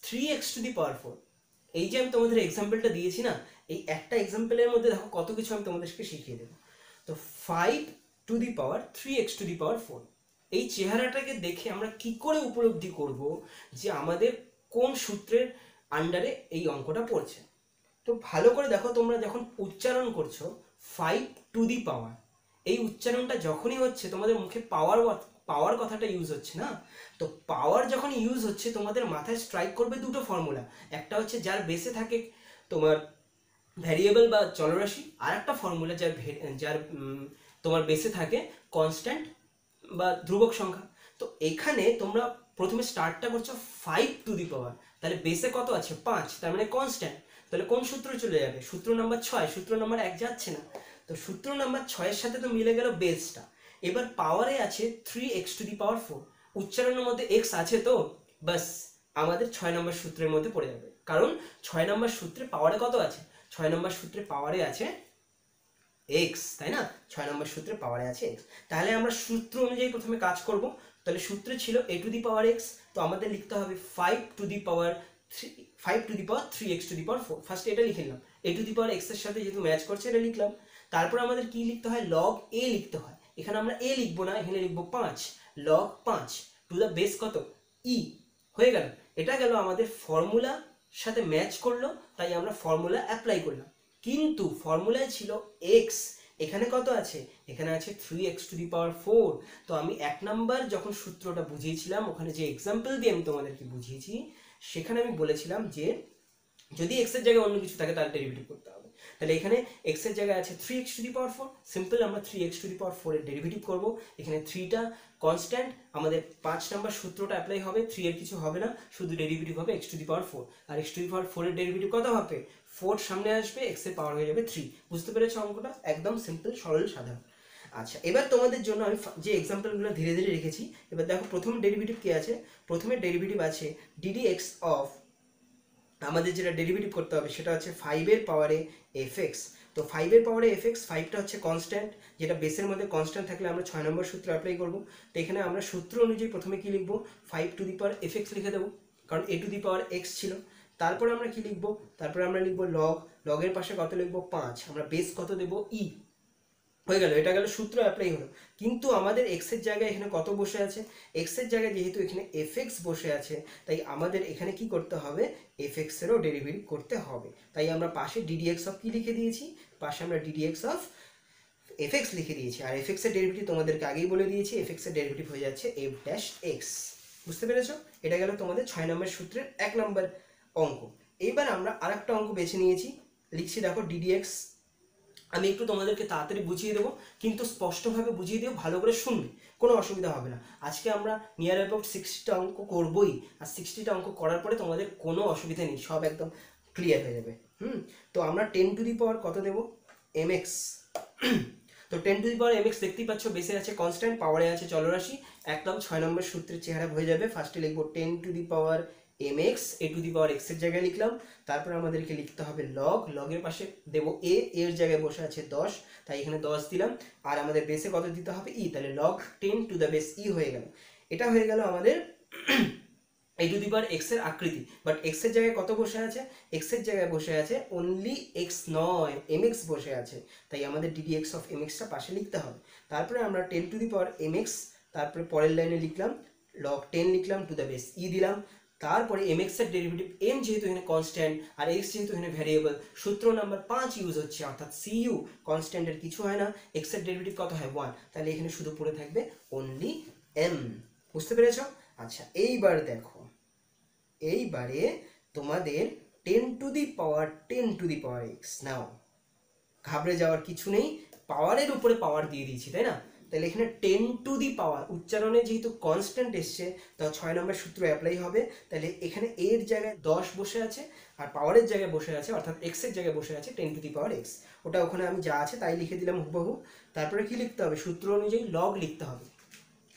3x two the power 4। এই যে আমি তোমাদের এক্সাম্পলটা দিয়েছি না, এই একটা এক্সাম্পলের মধ্যে দেখো কত কিছু আমি তোমাদেরকে শিখিয়ে দেবো। তো 5 two the power 3x two the power 4, এই চেহারাটাকে দেখে আমরা কি করে উপলব্ধি করব যে আমাদের কোন সূত্রের আন্ডারে এই অঙ্কটা পড়ছে? তো ভালো করে দেখো, তোমরা যখন উচ্চারণ করছো 5 টু দি পাওয়ার, এই উচ্চারণটা যখনই হচ্ছে তোমাদের মুখে পাওয়ার পাওয়ার কথাটা ইউজ হচ্ছে না। তো পাওয়ার যখন ইউজ হচ্ছে তোমাদের মাথায় স্ট্রাইক করবে দুটো ফর্মুলা, একটা হচ্ছে যার বেসে থাকে তোমার ভ্যারিয়েবল বা চলরাশি, আর একটা ফর্মুলা যার তোমার বেসে থাকে কনস্ট্যান্ট বা ধ্রুবক সংখ্যা। তো এখানে তোমরা প্রথমে স্টার্টটা করছো 5 টু দি পাওয়ার, তাহলে বেসে কত আছে 5, তার মানে কনস্ট্যান্ট। তাহলে কোন সূত্র চলে যাবে? সূত্র নাম্বার 6, সূত্র নাম্বার 1 যাচ্ছে না। তো সূত্র নাম্বার 6 এর সাথে তো মিলে গেল বেসটা। এবার পাওয়ারে আছে 3x⁴, উচ্চারণের মধ্যে x আছে, তো বাস আমাদের 6 নম্বর সূত্রের মধ্যে পড়ে যাবে, কারণ 6 নম্বর সূত্রে পাওয়ারে কত আছে? 6 নম্বর সূত্রে পাওয়ারে আছে x, তাই না? 6 নম্বর সূত্রে পাওয়ারে আছে x। তাহলে আমরা সূত্র অনুযায়ী প্রথমে কাজ করব। তাহলে সূত্রে ছিল a⁴x, তো আমাদের লিখতে হবে 5 two the power 3x⁴। First এটা লিখে নিলাম, a⁴x এর সাথে যেহেতু ম্যাচ করছে এটা লিখলাম। তারপর আমাদের কি লিখতে হয়? log a লিখতে হয়। এখানে আমরা a লিখবো না, এখানে লিখবো 5, log 5 টু দ্য বেস কত? e। হয়ে গেল, এটা গেল আমাদের ফর্মুলা সাথে ম্যাচ করলো, তাই আমরা ফর্মুলা অ্যাপ্লাই করলাম। কিন্তু ফর্মুলায় ছিল x, এখানে কত আছে? এখানে আছে 3x⁴। তো আমি 1 নাম্বার যখন সূত্রটা বুঝিয়েছিলাম, ওখানে যে এক্সাম্পল দিয়ে আমি তোমাদেরকে বুঝিয়েছি, সেখানে আমি বলেছিলাম যে যদি x এর জায়গায় অন্য কিছু থাকে তাহলে ডেরিভেটিভ করতে হবে। তাহলে এখানে x এর জায়গায় আছে 3x⁴, সিম্পল আমরা 3x⁴ এর ডেরিভেটিভ করব। এখানে 3টা কনস্ট্যান্ট, আমাদের 5 নাম্বার সূত্রটা অ্যাপ্লাই হবে, 3 এর কিছু হবে না, শুধু ডেরিভেটিভ হবে x⁴। আর x⁴ এর ডেরিভেটিভ কত হবে? 4 সামনে আসবে, x এর পাওয়ার হয়ে যাবে 3। বুঝতে পেরেছো অঙ্কটা? একদম সিম্পল, সরল, সাধারণ। আচ্ছা, এবার তোমাদের জন্য আমি যে এক্সাম্পলগুলো ধীরে ধীরে রেখেছি, এবার দেখো প্রথম ডেরিভেটিভ কি আছে। প্রথমে ডেরিভেটিভ আছে ddx অফ, আমাদের যেটা ডেরিভেটিভ করতে হবে সেটা হচ্ছে 5 এর পাওয়ারে fx। তো 5 এর পাওয়ারে fx, 5টা হচ্ছে কনস্ট্যান্ট, যেটা বেসের মধ্যে কনস্ট্যান্ট থাকলে আমরা 6 নম্বর সূত্র অ্যাপ্লাই করব। তো এখানে আমরা সূত্র অনুযায়ী প্রথমে কি লিখবো? 5 টু দি পাওয়ার fx লিখে দেবো, কারণ a⁴x ছিল। তারপরে আমরা কি লিখবো? তারপরে আমরা লিখবো লগের পাশে কত লিখবো? 5। আমরা বেস কত দেবো? e। হয়ে গেল, এটা গেল সূত্র অ্যাপ্লাই হলো। কিন্তু আমাদের x এর জায়গায় এখানে কত বসে আছে? x এর জায়গায় যেহেতু এখানে fx বসে আছে, তাই আমাদের এখানে কি করতে হবে? fx এরও ডেরিভেটিভ করতে হবে। তাই আমরা পাশে ddx অফ কি লিখে দিয়েছি? পাশে আমরা ddx অফ fx লিখে দিয়েছি। আর fx এর ডেরিভেটিভ তোমাদেরকে আগেই বলে দিয়েছি, fx এর ডেরিভেটিভ হয়ে যাচ্ছে f'(x). বুঝতে পেরেছো? এটা গেল তোমাদের 6 নম্বর সূত্রের 1 নম্বর অঙ্ক। এইবার আমরা আরেকটা অঙ্ক বেছে নিয়েছি, লিখছি দেখো ddx। আমি একটু তোমাদেরকে তাড়াতাড়ি বুঝিয়ে দেবো, কিন্তু স্পষ্টভাবে বুঝিয়ে দেবো, ভালো করে শুনবে, কোনো অসুবিধা হবে না। আজকে আমরা নিয়ার অ্যাবাউট 60টা অঙ্ক করবোই, আর 60টা অঙ্ক করার পরে তোমাদের কোনো অসুবিধা নেই, সব একদম ক্লিয়ার হয়ে যাবে। তো আমরা 10 টু দি পাওয়ার কত দেবো? mx। তো 10 টু দি পাওয়ার mx দেখতেই পাচ্ছ, বেসে আছে কনস্ট্যান্ট, পাওয়ারে আছে চলরাশি, একদম 6 নম্বর সূত্রের চেহারা হয়ে যাবে। ফার্স্টে লিখবো 10 two the power mx, a⁴x এর জায়গায় লিখলাম। তারপর আমাদেরকে লিখতে হবে লগের পাশে দেবো এর জায়গায় বসে আছে 10, তাই এখানে 10 দিলাম। আর আমাদের বেসে কত দিতে হবে? e, তাহলে log 10 two the base e হয়ে গেল। এটা হয়ে গেল আমাদের a⁴x এর আকৃতি। বাট x এর জায়গায় কত বসে আছে? x এর জায়গায় বসে আছে অনলি x নয়, mx বসে আছে, তাই আমাদের ddx অফ mx টা পাশে লিখতে হবে। তারপরে আমরা 10 টু দি পাওয়ার mx, তারপরে পরের লাইনে লিখলাম log 10 লিখলাম, টু দ্য বেস e দিলাম। তারপরে mx এর ডেরিভেটিভ, m যেহেতু এখানে কনস্ট্যান্ট আর x যেহেতু এখানে ভ্যারিয়েবল, সূত্র নাম্বার 5 ইউজ হচ্ছে, অর্থাৎ cu, কনস্ট্যান্টের কিছু হয় না, x এর ডেরিভেটিভ কত হয়? 1, তাহলে এখানে শুধু পড়ে থাকবে অনলি m। বুঝতে পেরেছো? আচ্ছা, এইবার দেখো, এইবারে তোমাদের 10 টু দি পাওয়ার x নাও, ঘাবড়ে যাওয়ার কিছু নেই, পাওয়ারের উপরে পাওয়ার দিয়ে দিয়েছি, তাই না? তাহলে এখানে 10 টু দি পাওয়ার, উচ্চারণে যেহেতু কনস্ট্যান্ট এসছে, তো 6 নম্বর সূত্র অ্যাপ্লাই হবে। তাহলে এখানে এর জায়গায় 10 বসে আছে, আর পাওয়ারের জায়গায় বসে আছে, অর্থাৎ x এর জায়গায় বসে আছে 10 টু দি পাওয়ার x। ওটা ওখানে আমি যা আছে তাই লিখে দিলাম হুবহু। তারপরে কি লিখতে হবে? সূত্র অনুযায়ী লগ লিখতে হবে।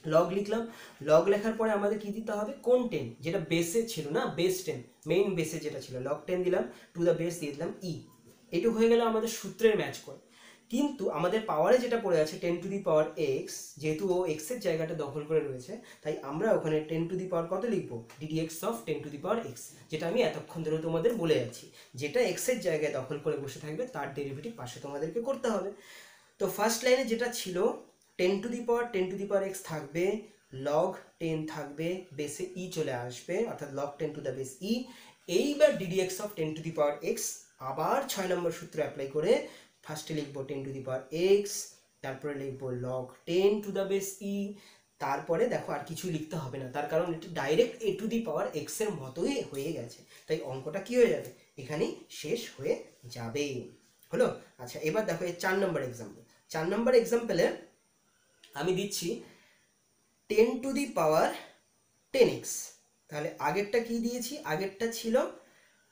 লগ লিখলাম, লগ লেখার পরে আমাদের কি দিতে হবে? কোন 10, যেটা বেসে ছিল না, বেস 10, মেইন বেসে যেটা ছিল, লগ 10 দিলাম, টু দ্য বেস দিয়ে দিলাম e। এটুকু হয়ে গেল আমাদের সূত্রের ম্যাচ করে। কিন্তু আমাদের পাওয়ারে যেটা পড়ে আছে 10 টু দি পাওয়ার x, যেহেতু ও x এর জায়গাটা দখল করে রয়েছে, তাই আমরা ওখানে 10 টু দি পাওয়ার কত লিখবো? ddx of 10 two the power x, যেটা আমি এতক্ষণ ধরে তোমাদের বলে যাচ্ছি। যেটা x এর জায়গায় দখল করে বসে থাকবে তার ডেরিভেটিভ পাশে তোমাদেরকে করতে হবে। তো ফার্স্ট লাইনে যেটা ছিল 10 টু দি পাওয়ার x থাকবে, log 10 থাকবে, বেসে e চলে আসবে, অর্থাৎ log 10 two the base e। এইবার ddx of 10 two the power x, আবার 6 নম্বর সূত্র অ্যাপ্লাই করে ফার্স্টে লিখবো 10 টু দি পাওয়ার x, তারপরে লিখবো log 10 two the base e, তারপরে দেখো আর কিছুই লিখতে হবে না, তার কারণ এটা direct A two the power x এর মতোই হয়ে গেছে, তাই অঙ্কটা কি হয়ে যাবে, এখানেই শেষ হয়ে যাবে। হলো? আচ্ছা, এবার দেখো এই 4 নম্বর এক্সাম্পল। 4 নম্বর এক্সাম্পলে আমি দিচ্ছি 10 টু দি পাওয়ার 10x। তাহলে আগেরটা কি দিয়েছি, আগেরটা ছিল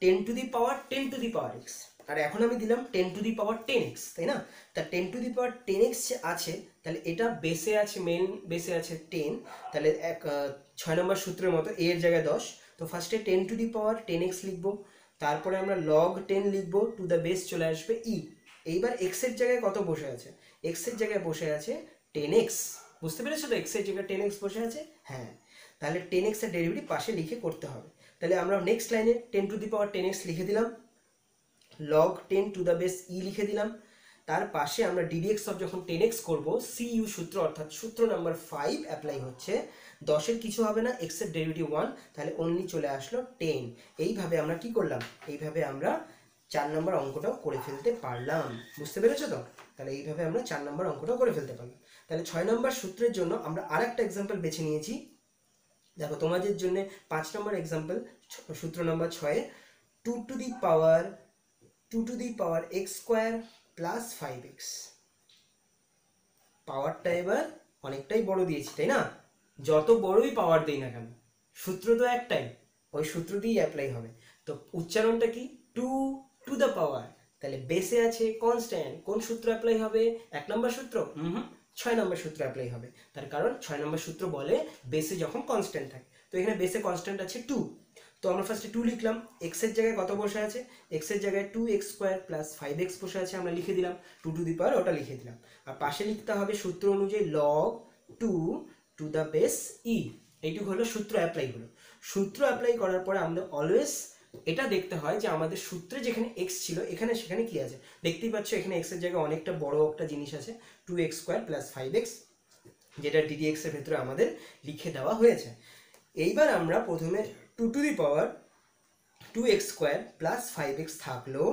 10 two the power 10 two the power x, আর এখন আমি দিলাম 10 টু দি পাওয়ার 10x, তাই না? তা 10 টু দি পাওয়ার 10x আছে, তাহলে এটা বেসে আছে, মেন বেসে আছে 10, তাহলে 6 নম্বর সূত্রের মতো a এর জায়গায় 10। তো ফার্স্টে 10 টু দি পাওয়ার 10x লিখবো, তারপরে আমরা log 10 লিখবো, টু দ্য বেস চলে আসবে e। এইবার x এর জায়গায় কত বসে আছে, x এর জায়গায় বসে আছে 10x। বুঝতে পেরেছো তো, x এর জায়গায় 10x বসে আছে? হ্যাঁ, তাহলে 10x এর ডেরিভেটিভ পাশে লিখে করতে হবে। তাহলে আমরা নেক্সট লাইনে 10 টু দি পাওয়ার 10x লিখে দিলাম, log 10 two the base e লিখে দিলাম, তার পাশে আমরা ddx অফ যখন 10x করব, cu সূত্র অর্থাৎ সূত্র নাম্বার 5 অ্যাপ্লাই হচ্ছে। 10 এর কিছু হবে না, x এর ডেরিভেটিভ 1, তাহলে অনলি চলে আসলো 10। এইভাবে আমরা কি করলাম, এইভাবে আমরা 4 নম্বর অঙ্কটাও করে ফেলতে পারলাম। বুঝতে পেরেছো তো? তাহলে এইভাবে আমরা 4 নম্বর অঙ্কটাও করে ফেলতে পারলাম। তাহলে 6 নম্বর সূত্রের জন্য আমরা আরেকটা এক্সাম্পল বেছে নিয়েছি। দেখো তোমাদের জন্য 5 নম্বর এক্সাম্পল, সূত্র নম্বর 6, 2 to the power x square plus 5x। পাওয়ারটা এবার অনেকটাই বড় দিয়েছি, তাই না? যত বড়ই পাওয়ার দেই না কেন, সূত্র তো একটাই, ওই সূত্র দিয়েই অ্যাপ্লাই হবে। তো উচ্চারণটা কি, 2 টু দ্য পাওয়ার, তাহলে বেসে আছে কনস্ট্যান্ট, কোন সূত্র অ্যাপ্লাই হবে, 1 নম্বর সূত্র? 6 নম্বর সূত্র অ্যাপ্লাই হবে, তার কারণ 6 নম্বর সূত্র বলে বেসে যখন কনস্ট্যান্ট থাকে। তো এখানে বেসে কনস্ট্যান্ট আছে 2, তো আমরা ফার্স্টে 2 লিখলাম, x এর জায়গায় কত বসে আছে, x এর জায়গায় 2x স্কোয়ার প্লাস 5x বসে আছে, আমরা লিখে দিলাম 2 টু দি পাওয়ার, ওটা লিখে দিলাম। আর পাশে লিখতে হবে সূত্র অনুযায়ী log 2 to the base e। এইটুকু হলো সূত্র অ্যাপ্লাই হলো। সূত্র অ্যাপ্লাই করার পরে আমাদের অলওয়েজ এটা দেখতে হয় যে আমাদের সূত্রে যেখানে x ছিল এখানে সেখানে কি আছে। দেখতেই পাচ্ছ এখানে x এর জায়গায় অনেকটা বড় একটা জিনিস আছে, 2x স্কোয়ার প্লাস 5x, যেটা ddx এর ভেতরে আমাদের লিখে দেওয়া হয়েছে। এইবার আমরা প্রথমে 2 to the power 2x square plus 5x থাকলো,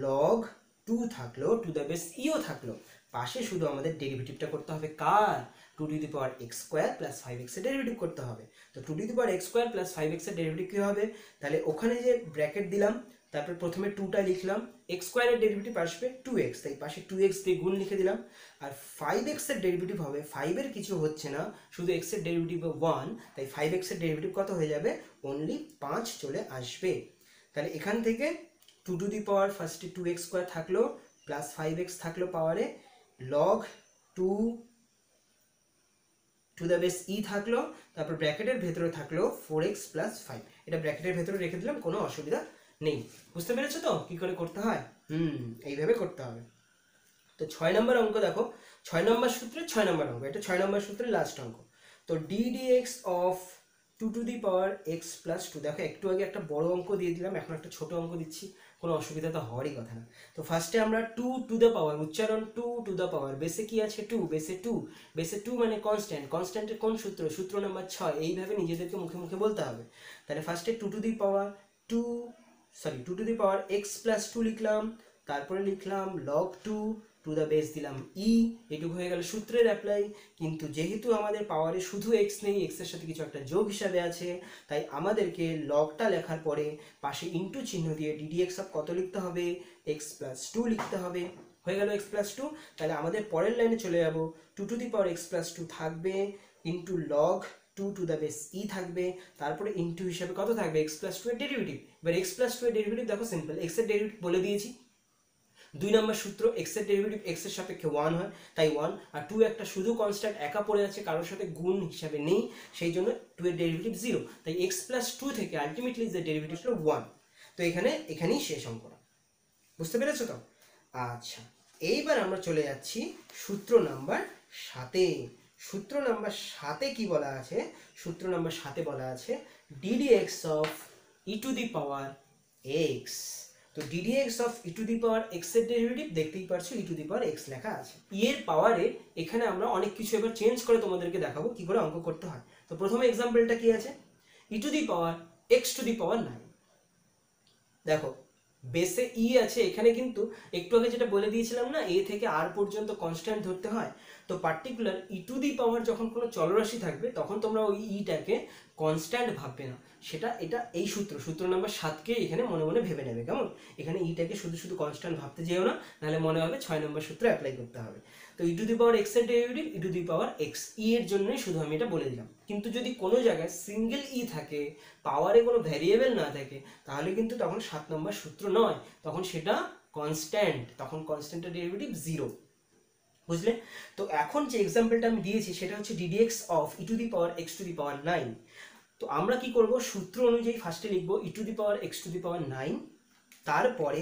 log 2 থাকলো, টু দ্য বেস ইও থাকলো, পাশে শুধু আমাদের ডেরিভেটিভটা করতে হবে কার, 2 to the power x square plus 5x এর ডেরিভেটিভ করতে হবে। তো 2 to the power x square plus 5x এর ডেরিভেটিভ কি হবে, তাহলে ওখানে যে ব্র্যাকেট দিলাম, তারপর প্রথমে 2টা লিখলাম, x স্কোয়ারের ডেরিভেটিভ আসবে 2x, তাই পাশে 2x দিয়ে গুণ লিখে দিলাম। আর 5x এর ডেরিভেটিভ হবে, 5 এর কিছু হচ্ছে না, শুধু x এর ডেরিভেটিভ 1, তাই 5x এর ডেরিভেটিভ কত হয়ে যাবে, অনলি 5 চলে আসবে। তাহলে এখান থেকে 2 টু দি পাওয়ার ফার্স্টে 2x স্কোয়ার থাকলো প্লাস 5x থাকলো পাওয়ারে, log 2 টু দ্য বেস ই থাকলো, তারপর ব্র্যাকেটের ভেতরে থাকলো 4x প্লাস 5, এটা ব্র্যাকেটের ভেতরে রেখে দিলাম, কোনো অসুবিধা নেই। বুঝতে পেরেছো তো কি করে করতে হয়? এইভাবে করতে হবে। তো 6 নম্বর অঙ্ক দেখো, 6 নম্বর সূত্রে 6 নম্বর অঙ্ক, এটা 6 নম্বর সূত্রের লাস্ট অঙ্ক। তো ddx of 2 to the power x plus 2, দেখো একটু আগে একটা বড় অঙ্ক দিয়ে দিলাম, এখন একটা ছোট অঙ্ক দিচ্ছি, কোনো অসুবিধা তো হওয়ারই কথা না। তো ফার্স্টে আমরা 2 টু দ্য পাওয়ার, উচ্চারণ 2 টু দ্য পাওয়ার, বেসে কি আছে 2, বেসে 2 মানে কনস্ট্যান্ট, কনস্ট্যান্টের কোন সূত্র, সূত্র নাম্বার 6, এইভাবে নিজেদেরকে মুখে মুখে বলতে হবে। তাহলে ফার্স্টে 2 to the power 2 to the power x plus 2 লিখলাম, তারপরে লিখলাম log 2 টু দ্য বেস দিলাম e, এটুকু হয়ে গেল সূত্রের অ্যাপ্লাই। কিন্তু যেহেতু আমাদের পাওয়ারে শুধু x নেই, x এর সাথে কিছু একটা যোগ হিসাবে আছে, তাই আমাদেরকে লগটা লেখার পরে পাশে ইন্টু চিহ্ন দিয়ে ddx অফ কত লিখতে হবে, x প্লাস 2 লিখতে হবে, হয়ে গেল x প্লাস 2। তাহলে আমাদের পরের লাইনে চলে যাব, 2 to the power x plus 2 থাকবে, into log 2 to the base e থাকবে, তারপরে ইন্টু হিসাবে কত থাকবে, x প্লাস 2 এর ডেরিভেটিভ। এবার x প্লাস 2 এর ডেরিভেটিভ দেখো সিম্পল, x এর ডেরিভেটিভ বলে দিয়েছি, 2 নম্বর সূত্র, x এর ডেরিভেটিভ x এর সাপেক্ষে 1 হয়, তাই 1, আর 2 একটা শুধু কনস্ট্যান্ট একা পড়ে আছে, কারোর সাথে গুণ হিসাবে নেই, সেই জন্য 2 এর ডেরিভেটিভ 0, তাই x প্লাস 2 থেকে আলটিমেটলি যে ডেরিভেটিভ হলো 1। তো এখানেই শেষ অঙ্কটা। বুঝতে পেরেছো তো? আচ্ছা, এইবার আমরা চলে যাচ্ছি সূত্র নাম্বার 7-এ। সূত্র নাম্বার 7-এ কি বলা আছে, সূত্র নাম্বার 7-এ বলা আছে ddx of e to the power x। তো ddx of e to the power x এর ডেরিভেটিভ দেখতেই পারছো, e to the power x লেখা আছে। e এর পাওয়ারে এখানে আমরা অনেক কিছু এবার চেঞ্জ করে তোমাদেরকে দেখাবো কি করে অঙ্ক করতে হয়। তো প্রথমে এক্সাম্পলটা কি আছে, e to the power x to the power 9। দেখো বেসে ই আছে, এখানে কিন্তু একটু আগে যেটা বলে দিয়েছিলাম না, এ থেকে আর পর্যন্ত কনস্ট্যান্ট ধরতে হয়। তো পার্টিকুলার ই টু দি পাওয়ার যখন কোনো চলরাশি থাকবে তখন তোমরা ওই ইটাকে কনস্ট্যান্ট ভাববে না, সেটা এটা এই সূত্র নাম্বার 7কে এখানে মনে মনে ভেবে নেবে, কেমন? এখানে ইটাকে শুধু শুধু কনস্ট্যান্ট ভাবতে যেও না, নাহলে মনে হবে 6 নম্বর সূত্র অ্যাপ্লাই করতে হবে। তো e to the power x এর derivative e to the power x, e এর জন্যই শুধু আমি এটা বলে দিলাম। কিন্তু যদি কোনো জায়গায় সিঙ্গেল ই থাকে, পাওয়ারে কোনো ভ্যারিয়েবল না থাকে, তাহলে কিন্তু তখন 7 নম্বর সূত্র নয়, তখন সেটা কনস্ট্যান্ট, তখন কনস্ট্যান্টের ডেরিভেটিভ 0। বুঝলে? তো এখন যে এক্সাম্পলটা আমি দিয়েছি সেটা হচ্ছে ddx of e to the power x to the power 9। তো আমরা কি করব, সূত্র অনুযায়ী ফার্স্টে লিখবো e to the power x to the power 9, তারপরে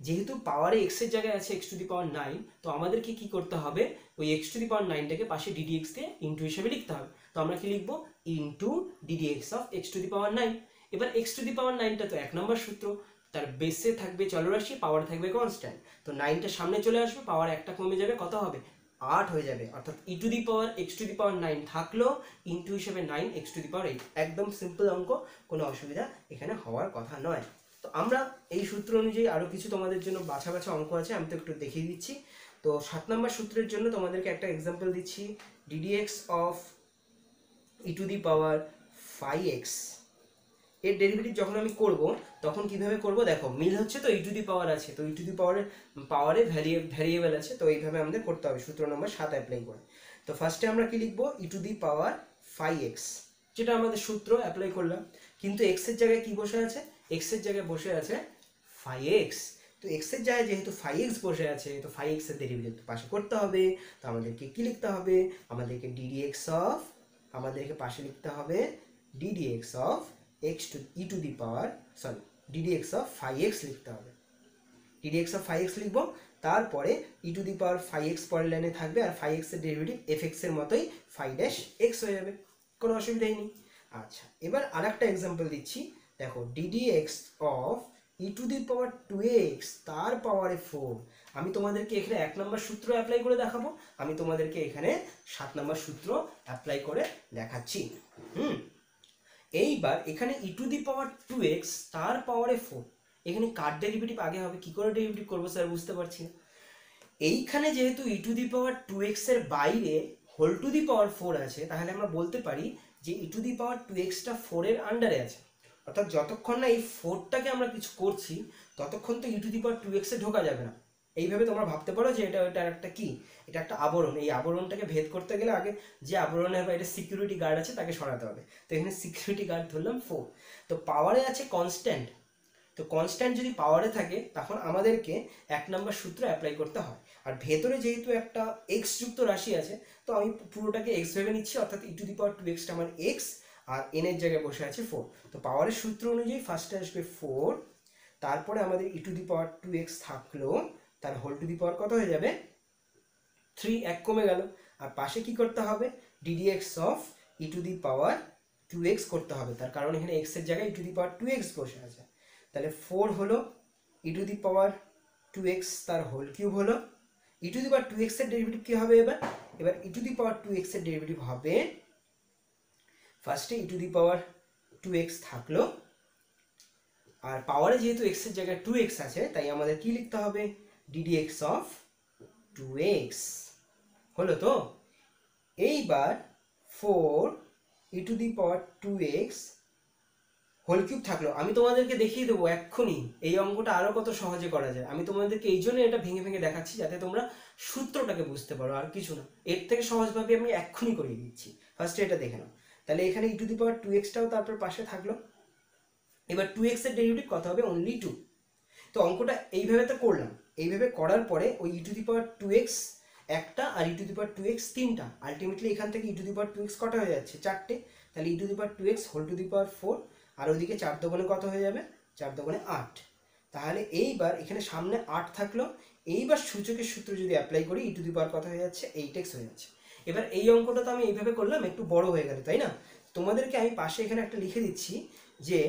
যেহেতু পাওয়ারে এক্স এর জায়গায় আছে এক্স টু দি পাওয়ার 9, তো আমাদেরকে কি করতে হবে, ওই এক্স টু দি পাওয়ার 9টাকে পাশে ddx দিয়ে ইনটু হিসেবে লিখতে হবে। তো আমরা কি লিখবো, into ddx of x to the power 9। এবার এক্স টু দি পাওয়ার 9টা তো 1 নম্বর সূত্র, তার বেসে থাকবে চলরাশি, পাওয়ার থাকবে কনস্ট্যান্ট। তো 9টা সামনে চলে আসবে, পাওয়ার একটা কমে যাবে, কত হবে, 8 হয়ে যাবে। অর্থাৎ e to the power x to the power 9 থাকলো, ইনটু হিসেবে 9 এক্স টু দি পাওয়ার 8। একদম সিম্পল অঙ্ক, কোনো অসুবিধা এখানে হওয়ার কথা নয়। তো আমরা এই সূত্র অনুযায়ী আরও কিছু তোমাদের জন্য বাছা বাছা অঙ্ক আছে, আমি তো একটু দেখিয়ে দিচ্ছি। তো 7 নম্বর সূত্রের জন্য তোমাদেরকে একটা এক্সাম্পল দিচ্ছি, ddx of e to the power 5x এর ডেরিভেটিভ যখন আমি করব তখন কিভাবে করব, দেখো মিল হচ্ছে তো, ই টু দি পাওয়ার আছে, তো ই টু দি পাওয়ারে ভ্যারিয়েবল আছে, তো এইভাবে আমাদের করতে হবে সূত্র নম্বর 7 অ্যাপ্লাই করে। তো ফার্স্টে আমরা কি লিখবো, e to the power 5x, যেটা আমাদের সূত্র অ্যাপ্লাই করলাম। কিন্তু এক্স এর জায়গায় কি বসে আছে, এক্স এর জায়গায় বসে আছে 5x। তো এক্স এর জায়গায় যেহেতু 5x বসে আছে, তো 5x এর ডেরিভেটিভ পাশে করতে হবে। তো আমাদেরকে কি লিখতে হবে, আমাদেরকে ddx অফ, আমাদেরকে পাশে লিখতে হবে ddx of x to e to the power, sorry, ddx of 5x লিখতে হবে। ddx অফ 5x লিখবো, তারপরে ই টু দি পাওয়ার 5x পরের লাইনে থাকবে, আর 5x এর ডেরিভেটিভ fx এর মতোই 5-x হয়ে যাবে, কোনো অসুবিধাই নেই। আচ্ছা, এবার আরেকটা এক্সাম্পল দিচ্ছি, দেখো ddx of e to the power 2x তার পাওয়ারে 4। আমি তোমাদেরকে এখানে 1 নম্বর সূত্র অ্যাপ্লাই করে দেখাবো, আমি তোমাদেরকে এখানে 7 নম্বর সূত্র অ্যাপ্লাই করে দেখাচ্ছি। এইবার এখানে ই টু দি পাওয়ার 2x তার পাওয়ারে 4, এখানে কার ডেরিভেটিভ আগে হবে, কি করে ডেরিভেটিভ করবো স্যার বুঝতে পারছি না। এইখানে যেহেতু ই টু দি পাওয়ার 2x এর বাইরে হোল টু দি পাওয়ার 4 আছে, তাহলে আমরা বলতে পারি যে ই টু দি পাওয়ার 2xটা 4 এর আন্ডারে আছে। অর্থাৎ যতক্ষণ না এই 4টাকে আমরা কিছু করছি ততক্ষণ তো e to the power 2x এ ঢোকা যাবে না। এইভাবে তোমরা ভাবতে পারো যে এটা একটা কি, এটা একটা আবরণ, এই আবরণটাকে ভেদ করতে গেলে আগে যে আবরণের বাইরে সিকিউরিটি গার্ড আছে তাকে সরাতে হবে। তো এখানে সিকিউরিটি গার্ড ধরলাম 4। তো পাওয়ারে আছে কনস্ট্যান্ট, তো কনস্ট্যান্ট যদি পাওয়ারে থাকে তখন আমাদেরকে 1 নম্বর সূত্র অ্যাপ্লাই করতে হয়। আর ভেতরে যেহেতু একটা এক্স যুক্ত রাশি আছে, তো আমি পুরোটাকে এক্স ভেবে নিচ্ছি, অর্থাৎ ই টু দি পাওয়ার 2xটা আমার এক্স, আর এন এর জায়গায় বসে আছে 4। তো পাওয়ারের সূত্র অনুযায়ী ফার্স্টে আসবে 4, তারপরে আমাদের ই টু দি পাওয়ার 2x থাকলো, তার হোল টু দি পাওয়ার কত হয়ে যাবে 3, 1 কমে গেল। আর পাশে কি করতে হবে, ddx of e to the power 2x করতে হবে, তার কারণ এখানে x এর জায়গায় ই টু দি পাওয়ার 2x বসে আছে। তাহলে 4 হলো ই টু দি পাওয়ার 2x তার হোল কিউব হলো। ই টু দি পাওয়ার 2x এর ডেরিভেটিভ কি হবে, এবার e to the power 2x এর ডেরিভেটিভ হবে, ফার্স্টে ই টু দি পাওয়ার 2x থাকলো, আর পাওয়ারে যেহেতু x এর জায়গায় 2x আছে তাই আমাদের কি লিখতে হবে, ddx অফ 2x হলো। তো এইবার 4 e to the power 2x whole cube থাকলো। আমি তোমাদেরকে দেখিয়ে দেবো এক্ষুনি এই অঙ্কটা আরো কত সহজে করা যায়। আমি তোমাদেরকে এই জন্য এটা ভেঙে ভেঙে দেখাচ্ছি যাতে তোমরা সূত্রটাকে বুঝতে পারো, আর কিছু না। এর থেকে সহজভাবে আমি এক্ষুনি করিয়ে দিচ্ছি, ফার্স্টে এটা দেখে নাও। তাহলে এখানে ই টু দি পাওয়ার 2xটাও তারপর পাশে থাকলো। এবার 2x এর ডেরিভেটিভ কত হবে, অনলি 2। তো অঙ্কটা এইভাবে তো করলাম, এইভাবে করার পরে ওই ই টু দি পাওয়ার 2x একটা আর ই টু দি পাওয়ার 2x তিনটা, আলটিমেটলি এখান থেকে ই টু দি পাওয়ার 2x কটা হয়ে যাচ্ছে, 4টে। তাহলে e to the power 2x whole to the power 4, আর ওইদিকে 4 দোকানে কত হয়ে যাবে, 4 দোকানে 8। তাহলে এইবার এখানে সামনে 8 থাকলো, এইবার সূচকের সূত্র যদি অ্যাপ্লাই করি ই টু দি পাওয়ার কত হয়ে যাচ্ছে, 8x হয়ে যাচ্ছে। এবার এই অঙ্কটা তো আমি এইভাবে করলাম, একটু বড় হয়ে গেল তাই না। তোমাদেরকে আমি পাশে এখানে একটা লিখে দিচ্ছি যে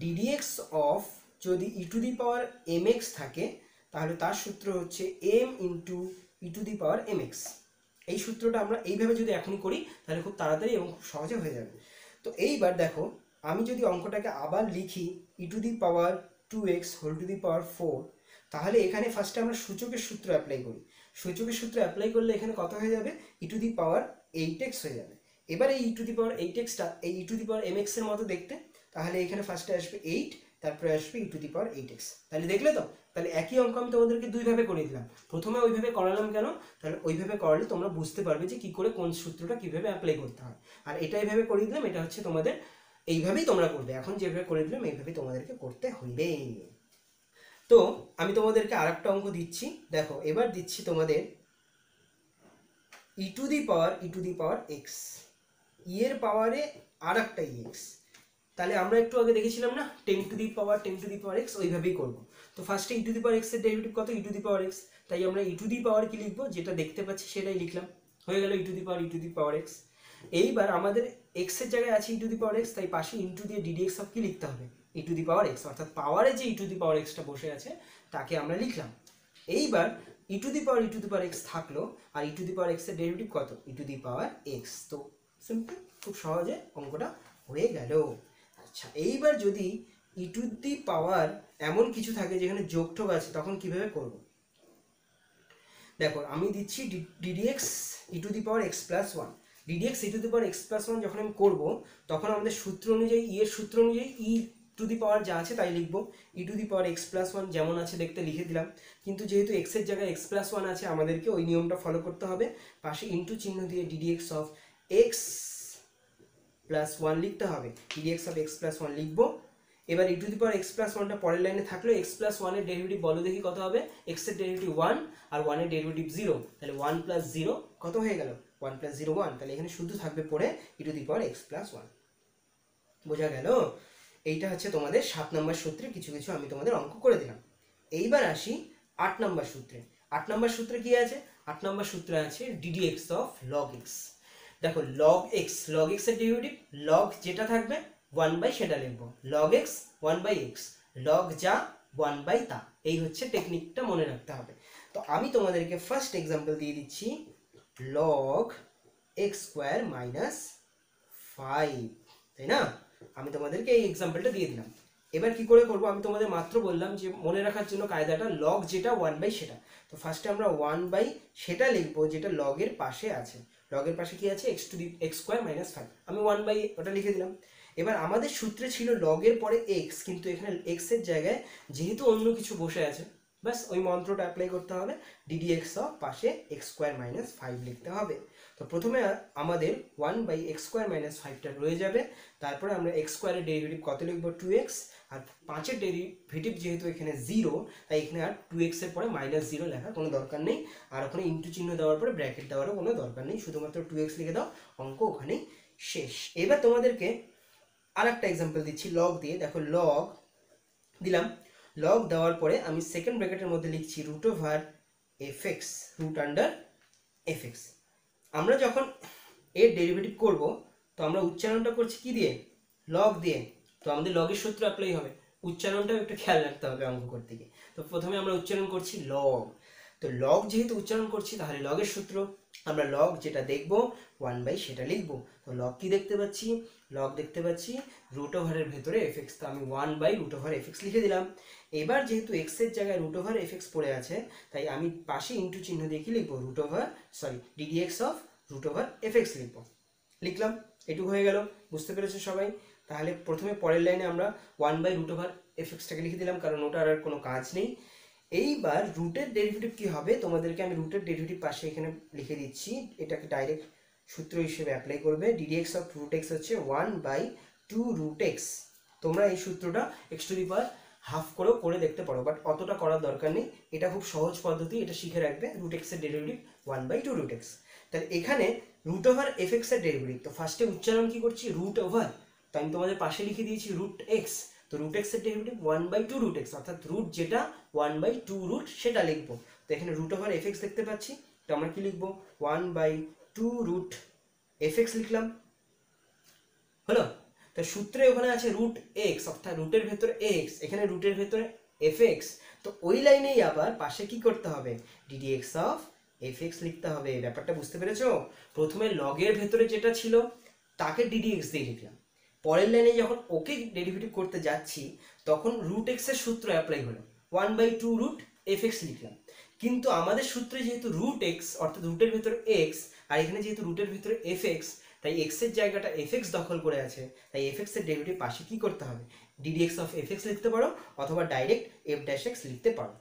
ddx অফ যদি ই টু দি পাওয়ার mx থাকে তাহলে তার সূত্র হচ্ছে m into E to the power mx। এই সূত্রটা আমরা এইভাবে যদি এখনই করি তাহলে খুব তাড়াতাড়ি এবং খুব সহজে হয়ে যাবে। তো এইবার দেখো আমি যদি অঙ্কটাকে আবার লিখি e to the power 2x whole to the power 4, তাহলে এখানে ফার্স্টে আমরা সূচকের সূত্র অ্যাপ্লাই করি। সূচকের সূত্র অ্যাপ্লাই করলে এখানে কত হয়ে যাবে, ই টু দি পাওয়ার 8x হয়ে যাবে। এবার এই ই টু দি পাওয়ার 8xটা এই ই টু দি পাওয়ার mx এর মতো দেখতে, তাহলে এখানে ফার্স্টে আসবে 8, তারপরে আসবে ই টু দি পাওয়ার 8x। তাহলে দেখলে তো, তাহলে একই অঙ্ক আমি তোমাদেরকে দুইভাবে করে দিলাম। প্রথমে ওইভাবে করালাম কেন, তাহলে ওইভাবে করালে তোমরা বুঝতে পারবে যে কি করে কোন সূত্রটা কিভাবে অ্যাপ্লাই করতে হয়। আর এটা এইভাবে করে দিলাম, এটা হচ্ছে তোমাদের এইভাবেই তোমরা করবে। এখন যেভাবে করে দিলাম এইভাবেই তোমাদেরকে করতে হইবে। তো আমি তোমাদেরকে আরেকটা অঙ্ক দিচ্ছি, দেখো এবার দিচ্ছি তোমাদের ই to the power x, e এর পাওয়ারে আর একটা এক্স। তাহলে আমরা একটু আগে দেখেছিলাম না 10 টু দি পাওয়ার এক্স, ওইভাবেই করবো। তো ফার্স্টে ই টু দি পাওয়ার এক্স এর ডেরিভেটিভ কত, ই টু দি পাওয়ার এক্স। তাই আমরা ই টু দি পাওয়ার কি লিখবো, যেটা দেখতে পাচ্ছি সেটাই লিখলাম, হয়ে গেল ই টু দি পাওয়ার এক্স। এইবার আমাদের এক্স এর জায়গায় আছে ই টু দি পাওয়ার এক্স, তাই পাশে ইন্টু দিয়ে ডিডিএক্স অফ কি লিখতে হবে, e to the power x, অর্থাৎ পাওয়ারে যে ই টু দি পাওয়ার এক্সটা বসে আছে তাকে আমরা লিখলাম। এইবার ই টু দি পাওয়ার এক্স থাকলো, আর ই টু দি পাওয়ার এক্স এর ডেরিভেটিভ কত, ই টু দি পাওয়ার এক্স। তো সিম্পল, খুব সহজে অঙ্কটা হয়ে গেল। আচ্ছা, এইবার যদি ই টু দি পাওয়ার এমন কিছু থাকে যেখানে যোগঠোক আছে, তখন কিভাবে করব, দেখো আমি দিচ্ছি ddx E to the power x plus one. Ddx E to the power x plus one যখন আমি করবো, তখন আমাদের সূত্র অনুযায়ী, ই এর সূত্র অনুযায়ী ই টু দি পাওয়ার যা আছে তাই লিখবো। E to the power x plus one যেমন আছে দেখতে লিখে দিলাম, কিন্তু যেহেতু এক্স এর জায়গায় এক্স প্লাস ওয়ান আছে, আমাদেরকে ওই নিয়মটা ফলো করতে হবে। পাশে ইন্টু চিহ্ন দিয়ে d d x of x plus one লিখতে হবে, d d x of x plus one লিখবো। এবার e to the power x plus ওয়ানটা পরের লাইনে থাকলো, এক্স প্লাস ওয়ানের ডেরিভেটিভ বলো দেখি কত হবে, এক্স এর ডেরিভেটিভ 1 আর 1 এর ডেরিভেটিভ 0, তাহলে 1 প্লাস 0 কত হয়ে গেল, 1 প্লাস 0 1, তাহলে এখানে শুধু থাকবে পড়ে e to the power x plus 1। বোঝা গেল? এইটা হচ্ছে তোমাদের 7 নম্বর সূত্রে কিছু কিছু আমি তোমাদের অঙ্ক করে দিলাম। এইবার আসি 8 নম্বর সূত্রে। 8 নম্বর সূত্রে কি আছে, 8 নম্বর সূত্রে আছে ডিডিএক্স অফ লগ এক্স। দেখো লগ এক্স এর ডেরিভেটিভ, লগ যেটা থাকবে 1 বাই সেটা লিখবো, log x 1 by x, log যা 1 বাই তা। এই হচ্ছে টেকনিকটা, মনে রাখতে হবে। তো আমি তোমাদেরকে ফার্স্ট এক্সাম্পল দিয়ে দিচ্ছি, লগ এক্স স্কোয়ার মাইনাস 5, তাই না? আমি তোমাদেরকে এই এক্সাম্পলটা দিয়ে দিলাম। এবার কি করে করব, আমি তোমাদের মাত্র বললাম যে মনে রাখার জন্য কায়দাটা, লগ যেটা 1 বাই সেটা। তো ফার্স্টে আমরা 1 বাই সেটা লিখবো যেটা লগের পাশে আছে। লগের পাশে কি আছে, এক্স স্কোয়ার মাইনাস 5, আমি 1 বাই ওটা লিখে দিলাম। এবার আমাদের সূত্রে ছিল লগের পরে এক্স, কিন্তু এখানে এক্স এর জায়গায় যেহেতু অন্য কিছু বসে আছে, বাস ওই মন্ত্রটা অ্যাপ্লাই করতে হবে, ডিডিএক্স অফ পাশে এক্স স্কোয়ার মাইনাস 5 লিখতে হবে। তো প্রথমে আমাদের 1 বাই এক্স স্কোয়ার মাইনাস 5টা রয়ে যাবে, তারপরে আমরা এক্স স্কোয়ারের ডেরিভেটিভ কত লিখবো, 2x, আর 5-এর ডেরিভেটিভ যেহেতু এখানে 0, তাই এখানে আর 2x এর পরে -0 লেখার কোনো দরকার নেই, আর ওখানে ইন্টু চিহ্ন দেওয়ার পরে ব্র্যাকেট দেওয়ারও কোনো দরকার নেই, শুধুমাত্র 2x লিখে দাও, অঙ্ক ওখানেই শেষ। এবার তোমাদেরকে আর একটা এক্সাম্পল দিচ্ছি লগ দিয়ে। দেখো লগ দিলাম, লগ দেওয়ার পরে আমি সেকেন্ড ব্র্যাকেটের মধ্যে লিখছি root over fx, root under fx. আমরা যখন এর ডেরিভেটিভ করব, তো আমরা উচ্চারণটা করছি কি দিয়ে, লগ দিয়ে। তো আমাদের লগের সূত্র অ্যাপ্লাই হবে, উচ্চারণটাও একটু খেয়াল রাখতে হবে অঙ্ক করতে গিয়ে। তো প্রথমে আমরা উচ্চারণ করছি লগ, তো লগ যেহেতু উচ্চারণ করছি, তাহলে লগের সূত্র, আমরা লগ যেটা দেখব 1 বাই সেটা লিখবো। তো লগ কি দেখতে পাচ্ছি, লগ দেখতে পাচ্ছি রুট ওভারের ভেতরে এফএক্স, তো আমি 1 বাই রুট ওভার এফএক্স লিখে দিলাম। এবার যেহেতু এক্স এর জায়গায় রুট ওভার এফএক্স পড়ে আছে, তাই আমি পাশে ইন্টু চিহ্ন দিয়ে কি লিখবো, ddx of root over fx লিখবো, লিখলাম। এটুকু হয়ে গেল, বুঝতে পেরেছো সবাই? তাহলে প্রথমে পরের লাইনে আমরা 1 বাই রুট ওভার এফএক্সটাকে লিখে দিলাম, কারণ ওটার আর কোনো কাজ নেই। এইবার রুটের ডেরিভেটিভ কি হবে, তোমাদেরকে আমি রুটের ডেরিভেটিভ পাশে এখানে লিখে দিচ্ছি, এটাকে ডাইরেক্ট সূত্র হিসেবে অ্যাপ্লাই করবে। ডিডিএক্স অফ রুট এক্স হচ্ছে 1 বাই 2 রুট এক্স। তোমরা এই সূত্রটা x to the power half করেও করে দেখতে পারো, বাট অতটা করার দরকার নেই, এটা খুব সহজ পদ্ধতি, এটা শিখে রাখবে। রুট এক্স এর ডেরিভেটিভ 1 বাই 2 রুট এক্স। তাহলে এখানে রুট ওভার এফ এক্স এর ডেরিভেটিভ, তো ফার্স্টে উচ্চারণ কি করছি, রুট ওভার, তো আমি তোমাদের পাশে লিখে দিয়েছি রুট এক্স। তো রুট এক্স এর ডেরিভেটিভ 1 বাই 2 রুট এক্স, অর্থাৎ রুট যেটা 1 বাই 2 রুট সেটা লিখবো। তো এখানে রুট ওভার এফ এক্স দেখতে পাচ্ছি, তো আমরা কি লিখবো, 1 বাই 2 রুট এফ এক্স লিখলাম, হলো? তো সূত্রে ওখানে আছে রুট এক্স, অর্থাৎ রুটের ভেতরে এক্স, এখানে রুটের ভেতরে এফ এক্স। তো ওই লাইনেই আবার পাশে কি করতে হবে, ডিডিএক্স অফ এফ এক্স লিখতে হবে। ব্যাপারটা বুঝতে পেরেছো? প্রথমে লগের ভেতরে যেটা ছিল তাকে ডিডিএক্স দিয়ে লিখলাম, পরের লাইনে যখন ওকে ডেরিভেটিভ করতে যাচ্ছি তখন রুট এক্স এর সূত্র অ্যাপ্লাই হলো, 1/2 রুট এফ এক্স লিখলাম। কিন্তু আমাদের সূত্রে যেহেতু রুট এক্স অর্থাৎ রুটের ভিতরে এক্স, আর এখানে যেহেতু রুটের ভিতরে এফ এক্স, তাই এক্স এর জায়গাটা এফ এক্স দখল করে আছে, তাই এফ এক্স এর ডেরিভেটিভ পাশে কি করতে হবে, ডিডিএক্স অফ এফ এক্স লিখতে পারো অথবা ডাইরেক্ট এফ ড্যাশ এক্স লিখতে পারো।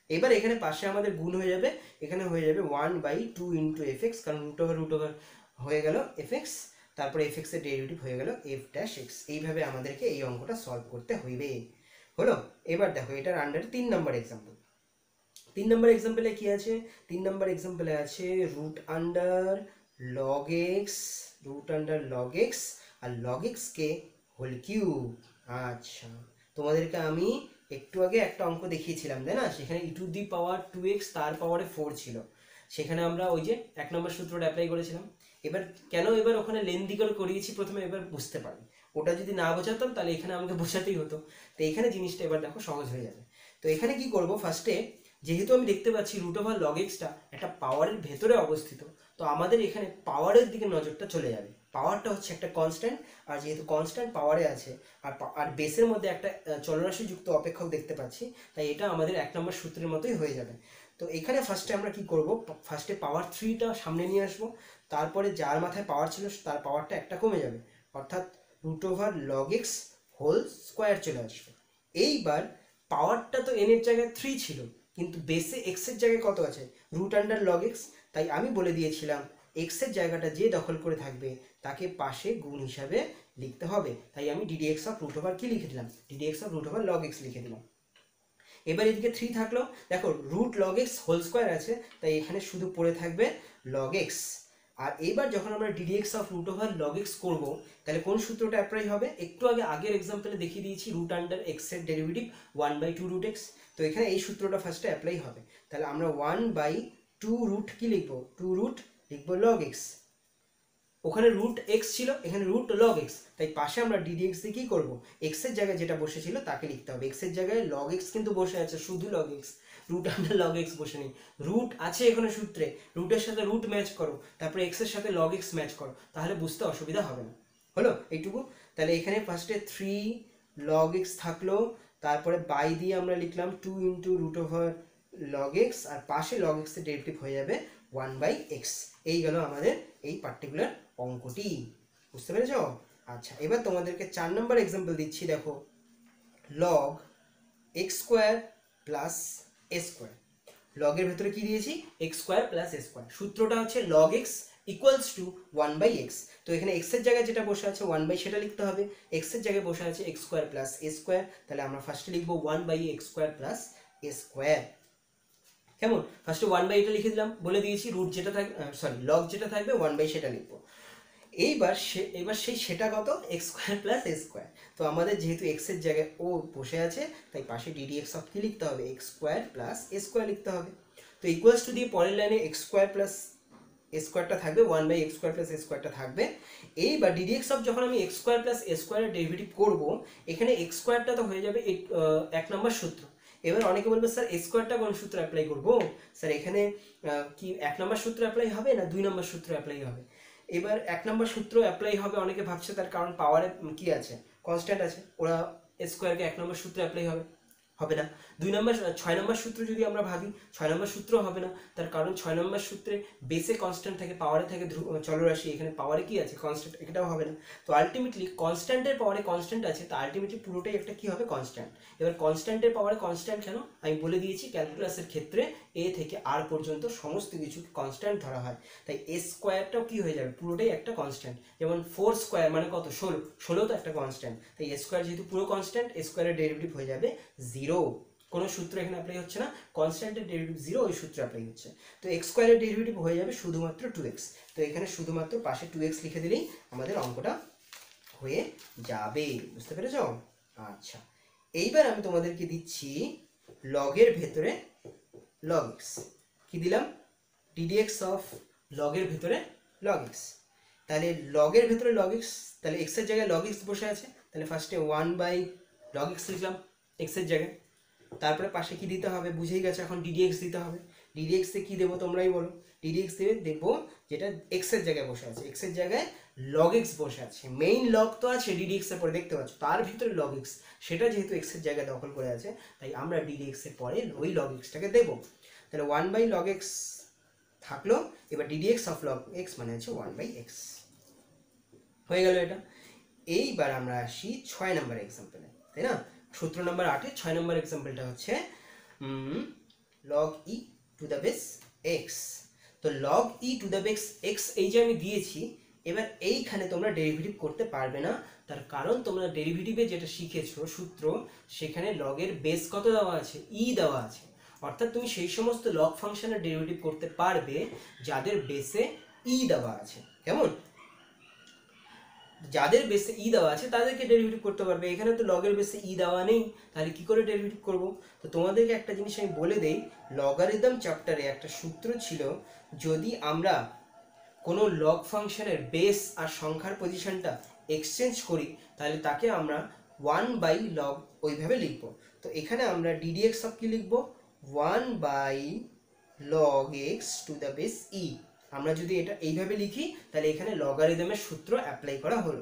এবার এখানে পাশে আমাদের গুণ হয়ে যাবে, এখানে হয়ে যাবে 1/2 ইন্টু এফ এক্স, কারণ রুট ওভার হয়ে গেল এফ এক্স, তারপরে এফ এক্স এর ডেরিভেটিভ হয়ে গেল এফ ড্যাশ এক্স। এইভাবে আমাদেরকে এই অঙ্কটা সলভ করতে হইবে। হলো? এবার দেখো এটার আন্ডারে 3 নম্বর এক্সাম্পল। 3 নম্বর এক্সাম্পলে কি আছে? 3 নম্বর এক্সাম্পলে আছে root under log x, root under log x আর লগ এক্স কে হোল কিউব। আচ্ছা, তোমাদেরকে আমি একটু আগে একটা অঙ্ক দেখিয়েছিলাম, তাই না? সেখানে ই টু দি পাওয়ার 2x তার পাওয়ারে 4 ছিল, সেখানে আমরা ওই যে 1 নম্বর সূত্রটা অ্যাপ্লাই করেছিলাম। এবার কেন এবার ওখানে লেন্দি করে করিয়েছি প্রথমে, এবার বুঝতে পারবে। ওটা যদি না বোঝাতাম তাহলে এখানে আমাকে বোঝাতেই হতো। তো এখানে জিনিসটা এবার দেখো সহজ হয়ে যাবে। তো এখানে কি করব, ফার্স্টে যেহেতু আমি দেখতে পাচ্ছি রুট ওভার লগ এক্সটা একটা পাওয়ারের ভেতরে অবস্থিত, তো আমাদের এখানে পাওয়ারের দিকে নজরটা চলে যাবে। পাওয়ারটা হচ্ছে একটা কনস্ট্যান্ট, আর যেহেতু কনস্ট্যান্ট পাওয়ারে আছে আর বেসের মধ্যে একটা চলরাশি যুক্ত অপেক্ষক দেখতে পাচ্ছি, তাই এটা আমাদের 1 নম্বর সূত্রের মতোই হয়ে যাবে। তো এখানে ফার্স্টে আমরা কি করব, ফার্স্টে পাওয়ার 3টা সামনে নিয়ে আসবো, তারপরে যার মাথায় পাওয়ার ছিল তার পাওয়ারটা একটা কমে যাবে, অর্থাৎ root over log x whole square চলে আসবে। এইবার পাওয়ারটা তো এন এর জায়গায় 3 ছিল, কিন্তু বেসে এক্স এর জায়গায় কত আছে, রুট আন্ডার লগ এক্স। তাই আমি বলে দিয়েছিলাম এক্স এর জায়গাটা যে দখল করে থাকবে তাকে পাশে গুণ হিসাবে লিখতে হবে। তাই আমি ডিডিএক্স অফ রুট ওভার কি লিখে দিলাম, ddx of root over log x লিখে দিলাম। এবার এদিকে 3 থাকলো, দেখো root log x whole square আছে, তাই এখানে শুধু পড়ে থাকবে লগ এক্স। আর এবার যখন আমরা ddx of root over log x করবো, তাহলে কোন সূত্রটা অ্যাপ্লাই হবে, একটু আগে আগের এক্সাম্পলে দেখিয়ে দিয়েছি রুট আন্ডার এক্স এর ডেরিভেটিভ 1/2 রুট এক্স। তো এখানে এই সূত্রটা ফার্স্টে অ্যাপ্লাই হবে। তাহলে আমরা 1/2 রুট কি লিখবো, 2 রুট লিখবো লগ এক্স। ওখানে রুট এক্স ছিল, এখানে রুট লগ এক্স, তাই পাশে আমরা ডিডিএক্স দিয়ে কি করবো, এক্স এর জায়গায় যেটা বসেছিল তাকে লিখতে হবে। এক্স এর জায়গায় লগ এক্স কিন্তু বসে আছে, শুধু log x, root under log x বসে নেই। রুট আছে এখানে সূত্রে, রুটের সাথে রুট ম্যাচ করো, তারপরে এক্স এর সাথে লগ এক্স ম্যাচ করো, তাহলে বুঝতে অসুবিধা হবে না। হলো এইটুকু? তাহলে এখানে ফার্স্টে 3 লগ এক্স থাকলো, তারপরে বাই দিয়ে আমরা লিখলাম 2 into root over log x, আর পাশে লগ এক্স এর ডেরিভেটিভ হয়ে যাবে 1/x। এই গেল আমাদের এই পার্টিকুলার অঙ্কটি। বুঝতে পেরেছ? আচ্ছা, এবার তোমাদেরকে 4 নম্বর এক্সাম্পল দিচ্ছি। দেখো log x square plus a square. লগের ভেতরে কি দিয়েছি, x square plus a square. সূত্রটা হচ্ছে log x equals to 1/x। তো এখানে এক্স এর জায়গায় যেটা বসে আছে 1/, সেটা লিখতে হবে। এক্স এর জায়গায় বসে আছে x square plus a square, তাহলে আমরা ফার্স্টে লিখবো 1/x square plus a square. কেমন? ফার্স্টে 1/, এটা লিখে দিলাম, বলে দিয়েছি রুট যেটা থাকবে, সরি লগ যেটা থাকবে 1/, সেটা লিখবো। এবার সেটা কত, x square plus a square. তো আমাদের যেহেতু এক্স এর জায়গায় ও বসে আছে, তাই পাশে ডিডিএক্স অফ কি লিখতে হবে, x square plus a square লিখতে হবে। তো ইকুয়ালস টু দিয়ে পরের লাইনে এক্স স্কোয়ার প্লাস এ স্কোয়ারটা থাকবে, 1/x স্কোয়ার প্লাস এ স্কোয়ারটা থাকবে। এইবার ডিডিএক্স অফ যখন আমি এক্স স্কোয়ার প্লাস এ স্কোয়ারের ডেরিভেটিভ করবো, এখানে এক্স স্কোয়ারটা তো হয়ে যাবে 1 নম্বর সূত্র। এবার অনেকে বলবে স্যার এ স্কোয়ারটা কোন সূত্র অ্যাপ্লাই করবো? স্যার এখানে কি 1 নম্বর সূত্র অ্যাপ্লাই হবে না 2 নম্বর সূত্র অ্যাপ্লাই হবে? এবার 1 নম্বর সূত্র অ্যাপ্লাই হবে, অনেকে ভাবছে তার কারণ পাওয়ারে কি আছে, কনস্ট্যান্ট আছে, ওরা স্কোয়ারকে 1 নম্বর সূত্রে অ্যাপ্লাই হবে না। 2 নম্বর 6 নম্বর সূত্র যদি আমরা ভাবি, 6 নম্বর সূত্র হবে না, তার কারণ 6 নম্বর সূত্রে বেসে কনস্ট্যান্ট থাকে, পাওয়ারে থাকে চলরাশি, এখানে পাওয়ারে কি আছে, কনস্ট্যান্ট, এটাও হবে না। তো আলটিমেটলি কনস্ট্যান্টের পাওয়ারে কনস্ট্যান্ট আছে, তো আলটিমেটলি পুরোটাই একটা কি হবে, কনস্ট্যান্ট। এবার কনস্ট্যান্টের পাওয়ারে কনস্ট্যান্ট কেন, আমি বলে দিয়েছি ক্যালকুলাসের ক্ষেত্রে এ থেকে আর পর্যন্ত সমস্ত কিছু কনস্ট্যান্ট ধরা হয়, তাই এ স্কোয়ারটাও কি হয়ে যাবে, পুরোটাই একটা কনস্ট্যান্ট। যেমন 4 স্কোয়ার মানে কত, 16 তো একটা কনস্ট্যান্ট, তাই এ স্কোয়ার যেহেতু পুরো কনস্ট্যান্ট, এ স্কোয়ারের ডেরিভেটিভ হয়ে যাবে 0। কোনো সূত্র এখানে অ্যাপ্লাই হচ্ছে না, কনস্ট্যান্টের ডেরিভেটিভ 0, ওই সূত্র অ্যাপ্লাই হচ্ছে। তো এক্স স্কোয়ারের ডেরিভেটিভ হয়ে যাবে শুধুমাত্র 2x। তো এখানে শুধুমাত্র পাশে 2x লিখে দিলেই আমাদের অঙ্কটা হয়ে যাবে। বুঝতে পেরেছ? আচ্ছা, এইবার আমি তোমাদেরকে দিচ্ছি লগের ভেতরে লগ এক্স। কি দিলাম, ডিডিএক্স অফ লগের ভেতরে লগ এক্স। তাহলে লগের ভেতরে লগ এক্স, তাহলে এক্স এর জায়গায় লগ এক্স বসে আছে, তাহলে ফার্স্টে 1/log x লিখলাম এক্স এর জায়গায়। তারপরে পাশে কি দিতে হবে, বুঝেই গেছে, এখন ডিডিএক্স দিতে হবে। ডিডিএক্স এ কি দেবো তোমরাই বলো, ডিডিএক্স দেবো যেটা এক্স এর জায়গায় বসে আছে, এক্স এর জায়গায় লগ এক্স বসে আছে, মেইন লগ তো আছে ডিডিএক্স এর পরে দেখতে পাচ্ছ, তার ভিতরে লগ এক্স, সেটা যেহেতু এক্স এর জায়গায় দখল করে আছে তাই আমরা ডিডিএক্স এর পরে ওই লগ এক্সটাকে দেবো। তাহলে 1/log x থাকলো, এবার ডিডিএক্স অফ লগ এক্স মানে হচ্ছে 1/x হয়ে গেল এটা। এইবার আমরা আসি 6 নম্বর এক্সাম্পলে, তাই না? সূত্র নম্বর 8 6 নম্বর এক্সাম্পলটা হচ্ছে log e to the base x। তো log e to the base x এই যে আমি দিয়েছি, এবার এইখানে তোমরা ডেরিভেটিভ করতে পারবে না, তার কারণ তোমরা ডেরিভেটিভে যেটা শিখেছো সূত্র, সেখানে লগের বেস কত দেওয়া আছে, ই দেওয়া আছে। অর্থাৎ তুমি সেই সমস্ত লগ ফাংশনের ডেরিভেটিভ করতে পারবে যাদের বেসে ই দেওয়া আছে। কেমন? যাদের বেসে ই দেওয়া আছে তাদেরকে ডেরিভেটিভ করতে পারবে। এখানে তো লগের বেসে ই দেওয়া নেই, তাহলে কি করে ডেরিভেটিভ করব? তো তোমাদেরকে একটা জিনিস আমি বলে দেই, লগারিদম চ্যাপ্টারে একটা সূত্র ছিল, যদি আমরা কোনো লগ ফাংশনের বেস আর সংখ্যার পজিশনটা এক্সচেঞ্জ করি তাহলে তাকে আমরা 1/log ওইভাবে লিখব। তো এখানে আমরা ডিডিএক্স অফ কি লিখব, 1/log x to the base e. আমরা যদি এটা এইভাবে লিখি তাহলে এখানে লগারিদমের সূত্র অ্যাপ্লাই করা হলো।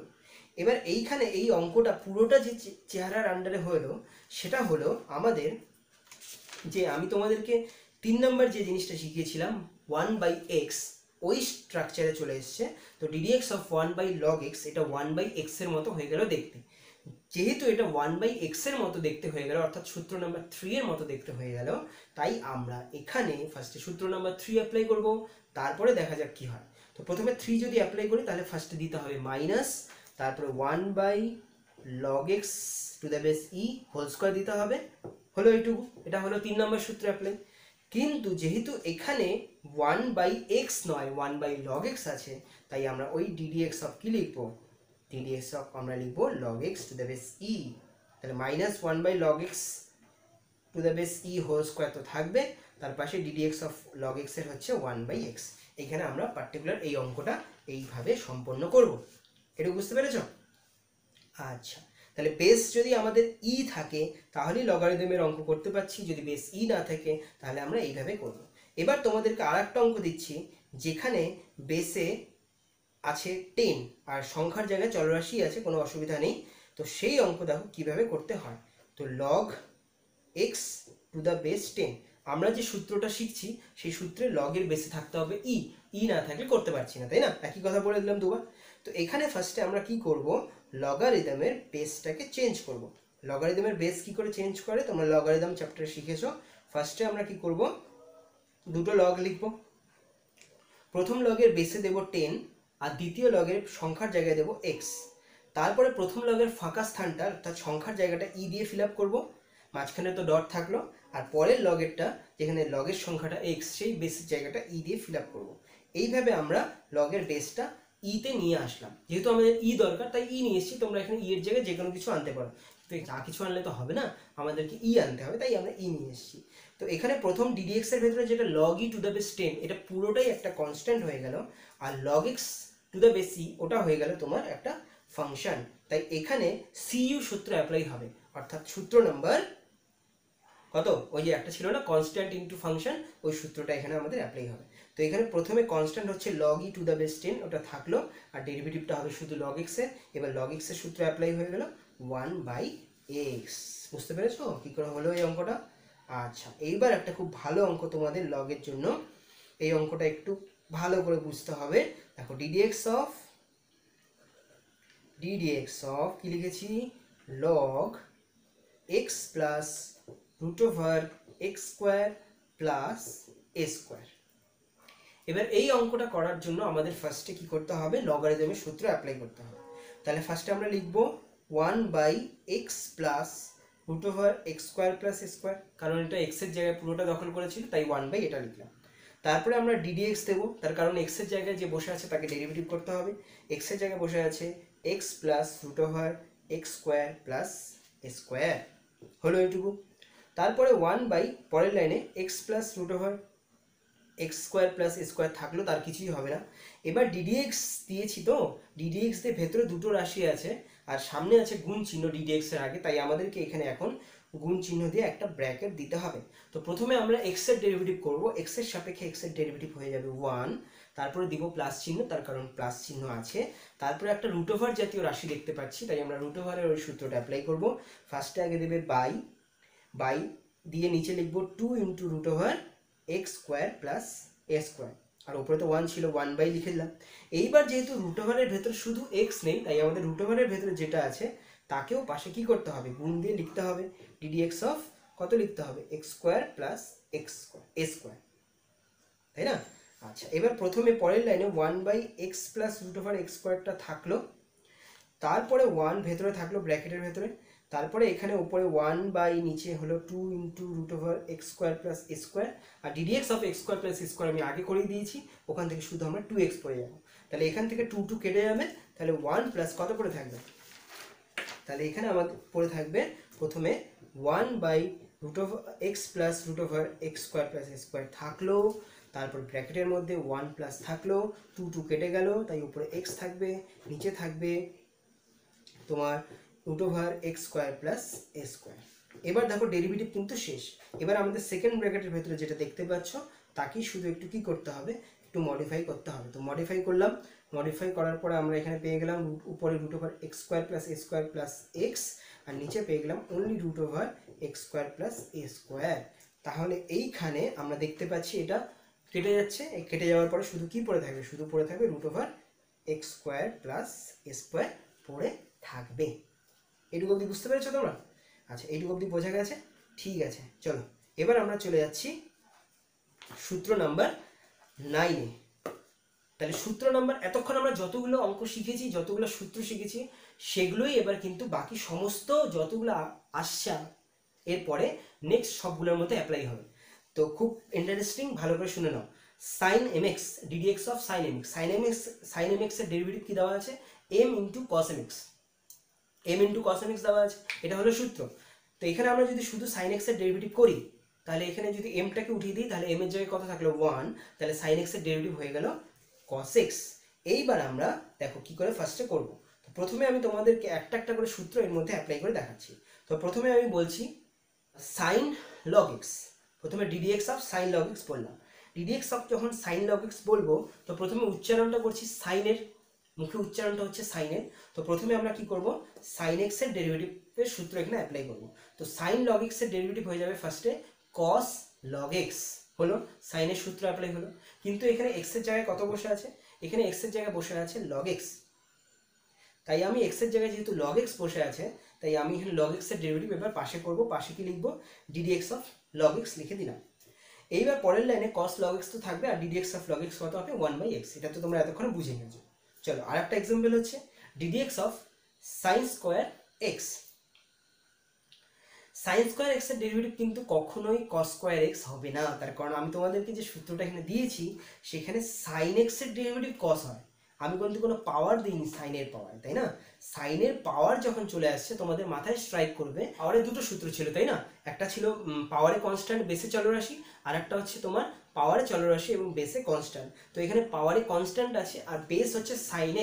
এবার এইখানে এই অঙ্কটা পুরোটা যে চেহারার আন্ডারে হলো সেটা হলো আমাদের, যে আমি তোমাদেরকে 3 নম্বর যে জিনিসটা শিখিয়েছিলাম 1/x, ওই স্ট্রাকচারে চলে এসছে। তো ডিডিএক্স অফ 1/log x এটা 1/x এর মতো হয়ে গেল দেখতে। যেহেতু এটা 1/x এর মতো দেখতে হয়ে গেল, অর্থাৎ সূত্র নাম্বার 3 এর মতো দেখতে হয়ে গেল, তাই আমরা এখানে ফার্স্টে সূত্র নাম্বার 3 অ্যাপ্লাই করব, তারপরে দেখা যাক কি হয়। তো প্রথমে 3 যদি অ্যাপ্লাই করি তাহলে ফার্স্টে দিতে হবে মাইনাস, তারপরে 1/log x to the base e whole square দিতে হবে, হলো এইটুকু। এটা হলো 3 নম্বর সূত্র অ্যাপ্লাই। কিন্তু যেহেতু এখানে 1/x নয় 1/log x আছে, তাই আমরা ওই ডিডিএক্স অফ কি লিখবো, ডিডিএক্স অফ আমরা লিখবো log x to the base e. তাহলে minus 1/log x to the base e whole square তো থাকবে, তার পাশে ডিডিএক্স অফ log x এর হচ্ছে 1/x। এখানে আমরা পার্টিকুলার এই অঙ্কটা এইভাবে সম্পন্ন করব। এটা বুঝতে পেরেছো? আচ্ছা, তাহলে বেস যদি আমাদের ই থাকে তাহলেই লগারিদমের অঙ্ক করতে পারছি, যদি বেস ই না থাকে তাহলে আমরা এইভাবে করব। এবার তোমাদেরকে আরেকটা অঙ্ক দিচ্ছি যেখানে বেসে আছে 10 আর সংখ্যার জায়গায় চলরাশি আছে, কোনো অসুবিধা নেই। তো সেই অঙ্ক দেখো কিভাবে করতে হয়। তো log x to the base 10, আমরা যে সূত্রটা শিখছি সেই সূত্রে লগের বেসে থাকতে হবে ই, ই না থাকলে করতে পারছি না, তাই না? একই কথা বলে দিলাম দুবার। তো এখানে ফার্স্টে আমরা কি করব, লগারিদমের বেসটাকে চেঞ্জ করব। লগারিদমের বেস কি করে চেঞ্জ করে তোমরা লগারিদম চ্যাপ্টারে শিখেছো। ফার্স্টে আমরা কি করব, দুটো লগ লিখব। প্রথম লগের বেসে দেব 10 আর দ্বিতীয় লগের সংখ্যার জায়গায় দেব x। তারপরে প্রথম লগের ফাঁকা স্থানটা অর্থাৎ সংখ্যার জায়গাটা ই দিয়ে ফিল আপ করবো, মাঝখানে তো ডট থাকলো, আর পরের লগেরটা যেখানে লগের সংখ্যাটা x সেই বেসের জায়গাটা ই দিয়ে ফিল আপ করবো। এইভাবে আমরা লগের বেসটা ইতে নিয়ে আসলাম। যেহেতু আমাদের ই দরকার তাই ই নিয়ে এসেছি, তোমরা এখানে ই এর জায়গায় যে কোনো কিছু আনতে পারো, তো যা কিছু আনলে তো হবে না, আমাদেরকে ই আনতে হবে, তাই আমরা ই নিয়ে এসেছি। তো এখানে প্রথম ডিডিএক্স এর ভেতরে যেটা log e to the base 10 এটা পুরোটাই একটা কনস্ট্যান্ট হয়ে গেল, আর log x to the base e ওটা হয়ে গেল তোমার একটা ফাংশন। তাই এখানে সিইউ সূত্র অ্যাপ্লাই হবে, অর্থাৎ সূত্র নাম্বার কত, ওই যে একটা ছিল না কনস্ট্যান্ট ইনটু ফাংশন, ওই সূত্রটা এখানে আমাদের অ্যাপ্লাই হবে। তো এখানে প্রথমে কনস্ট্যান্ট হচ্ছে log e to the base 10 ওটা থাকলো, আর ডেরিভেটিভটা হবে শুধু log x এর। এবার log x এর সূত্র অ্যাপ্লাই হয়ে গেল 1/x। বুঝতে পেরেছো কি করে হলো এই অঙ্কটা? আচ্ছা, এইবার একটা খুব ভালো অঙ্ক তোমাদের লগের জন্য, এই অঙ্কটা একটু ভালো করে বুঝতে হবে। দেখো ডিডিএক্স অফ কি লিখেছি, log x plus root over x square plus a square. এবার এই অঙ্কটা করার জন্য আমাদের ফার্স্টে কি করতে হবে, লগারিদমের সূত্র অ্যাপ্লাই করতে হবে। তাহলে ফার্স্টে আমরা লিখব 1/x plus root over x square plus a square, কারণ এটা এক্স এর জায়গায় পুরোটা দখল করেছিল তাই 1/, এটা লিখলাম। তারপরে আমরা ডিডিএক্স দেবো, তার কারণ এক্স এর জায়গায় যে বসে আছে তাকে ডেরিভেটিভ করতে হবে। এক্স এর জায়গায় বসে আছে x plus root over x square plus a square, হলো এইটুকু। তারপরে 1/, পরের লাইনে x plus root over x square plus a square থাকলো, তার কিছুই হবে না। এবার ডিডিএক্স দিয়েছি, তো ডিডিএক্স দিয়ে ভেতরে দুটো রাশি আছে আর সামনে আছে গুণ চিহ্ন ডিডিএক্স এর আগে, তাই আমাদেরকে এখানে এখন গুণ চিহ্ন দিয়ে একটা ব্র্যাকেট দিতে হবে। তো প্রথমে আমরা এক্স এর ডেরিভেটিভ করব, এক্স এর সাপেক্ষে এক্স এর ডেরিভেটিভ হয়ে যাবে 1, তারপরে দিব প্লাস চিহ্ন, তার কারণ প্লাস চিহ্ন আছে। তারপরে একটা রুট ওভার জাতীয় রাশি দেখতে পাচ্ছি, তাই আমরা রুট ওভারের ওই সূত্রটা অ্যাপ্লাই করব। ফার্স্টে আগে দেবে বাই দিয়ে নিচে লিখবো 2 into root over x square plus a square, আর উপরে তো 1 ছিল 1 বাই লিখে দিলাম। এইবার যেহেতু রুট ওভারের ভেতরে শুধু এক্স নেই, তাই আমাদের রুট ওভারের ভেতরে যেটা আছে তাকেও পাশে কি করতে হবে, গুণ দিয়ে লিখতে হবে। ডিডিএক্স অফ কত লিখতে হবে, x square plus x square a square, তাই না? আচ্ছা, এবার প্রথমে পরের লাইনে 1 by x plus root over x স্কোয়ারটা থাকলো, তারপরে 1 ভেতরে থাকলো ব্র্যাকেটের ভেতরে, তারপরে এখানে উপরে 1 বাই নিচে হলো 2 into root over x square plus a square, আর ddx of x square plus a square আমি আগে করেই দিয়েছি, ওখান থেকে শুধু আমরা 2x পড়ে যাবো। তাহলে এখান থেকে 2 কেটে যাবে, তাহলে 1 প্লাস কত পড়ে থাকবে, তাহলে এখানে আমাদের পড়ে থাকবে প্রথমে 1 by root over x plus root over x square plus a square থাকলো, তারপর ব্র্যাকেটের মধ্যে 1 প্লাস থাকলো, 2 কেটে গেল, তাই উপরে এক্স থাকবে, নিচে থাকবে তোমার root over x square plus a square. এবার দেখো ডেরিভেটিভ কিন্তু শেষ। এবার আমাদের সেকেন্ড ব্র্যাকেটের ভেতরে যেটা দেখতে পাচ্ছ তাকেই শুধু একটু কি করতে হবে, একটু মডিফাই করতে হবে। তো মডিফাই করলাম, মডিফাই করার পরে আমরা এখানে পেয়ে গেলাম উপরে root over x square plus a square plus x, আর নিচে পেয়ে গেলাম only root over x square plus a square. তাহলে এইখানে আমরা দেখতে পাচ্ছি এটা কেটে যাচ্ছে, এই কেটে যাওয়ার পরে শুধু কি পড়ে থাকবে, শুধু পড়ে থাকবে root over x square plus a square পড়ে থাকবে। এইটুকু অবধি বুঝতে পেরেছো তোমরা? আচ্ছা, এইটুকু অবধি বোঝা গেছে, ঠিক আছে। চলো এবার আমরা চলে যাচ্ছি সূত্র নাম্বার 9-এ। তাহলে সূত্র নাম্বার, এতক্ষণ আমরা যতগুলো অঙ্ক শিখেছি, যতগুলো সূত্র শিখেছি, সেগুলোই এবার কিন্তু বাকি সমস্ত যতগুলো আসছে এরপরে নেক্সট সবগুলোর মধ্যে অ্যাপ্লাই হবে। তো খুব ইন্টারেস্টিং, ভালো করে শুনে নাও। Sine m x, d d x of sine m x, sine m x এর ডেরিভেটিভ কি দেওয়া আছে, m into cos m x, m into cos m x দেওয়া আছে, এটা হলো সূত্র। তো এখানে আমরা যদি শুধু সাইন এক্স এর ডেরিভেটিভ করি, তাহলে এখানে যদি এমটাকে উঠিয়ে দিই, তাহলে এম এর জায়গায় কত থাকলো 1, তাহলে সাইন এক্স এর ডেরিভেটিভ হয়ে গেল কস এক্স। এইবার আমরা দেখো কি করে ফার্স্টে করব। তো প্রথমে আমি তোমাদেরকে একটা একটা করে সূত্র এর মধ্যে অ্যাপ্লাই করে দেখাচ্ছি। তো প্রথমে আমি বলছি সাইন লগ এক্স, প্রথমে ddx of sine log x বললাম। ডিডিএক্স অফ যখন সাইন লগ এক্স বলবো, তো প্রথমে উচ্চারণটা করছি সাইনের, মুখে উচ্চারণটা হচ্ছে সাইনের। তো প্রথমে আমরা কি করব, সাইন এক্স এর ডেরিভেটিভের সূত্র এখানে অ্যাপ্লাই করব। তো সাইন লগ এক্স এর ডেরিভেটিভ হয়ে যাবে ফার্স্টে কস লগ এক্স, হলো সাইনের সূত্র অ্যাপ্লাই হলো। কিন্তু এখানে এক্স এর জায়গায় কত বসে আছে, এখানে এক্স এর জায়গায় বসে আছে লগ এক্স, তাই আমি এক্স এর জায়গায় যেহেতু লগ এক্স বসে আছে, তাই আমি এখানে লগ এক্স এর ডেরিভেটিভ এবার পাশে করব। পাশে কি লিখবো, ডিডিএক্স অফ লগ এক্স লিখে দিলাম। এইবার পরের লাইনে কস লগ এক্স তো থাকবে, আর ডিডিএক্স অফ লগ এক্স কত হবে 1 বাই এক্স। এটা তো তোমরা এতক্ষণ বুঝে গেছো। চলো আর একটা এক্সাম্পল হচ্ছে ddx of sine square x. Sine square x এর ডেরিভেটিভ কিন্তু কখনোই কস স্কোয়ার এক্স হবে না, তার কারণ আমি তোমাদেরকে যে সূত্রটা এখানে দিয়েছি সেখানে সাইন এক্স এর ডেরিভেটিভ কস হয়, আমি কিন্তু কোনো পাওয়ার দিইনি সাইনের পাওয়ার, তাই না? সাইনের পাওয়ার যখন চলে আসছে তোমাদের মাথায় স্ট্রাইক করবে, পাওয়ারের দুটো সূত্র ছিল, তাই না? একটা ছিল পাওয়ারে কনস্ট্যান্ট বেসে চলরাশি, আর একটা হচ্ছে তোমার পাওয়ারে চলরাশি এবং বেসে কনস্ট্যান্ট। তো এখানে পাওয়ারে কনস্ট্যান্ট আছে আর বেস হচ্ছে সাইন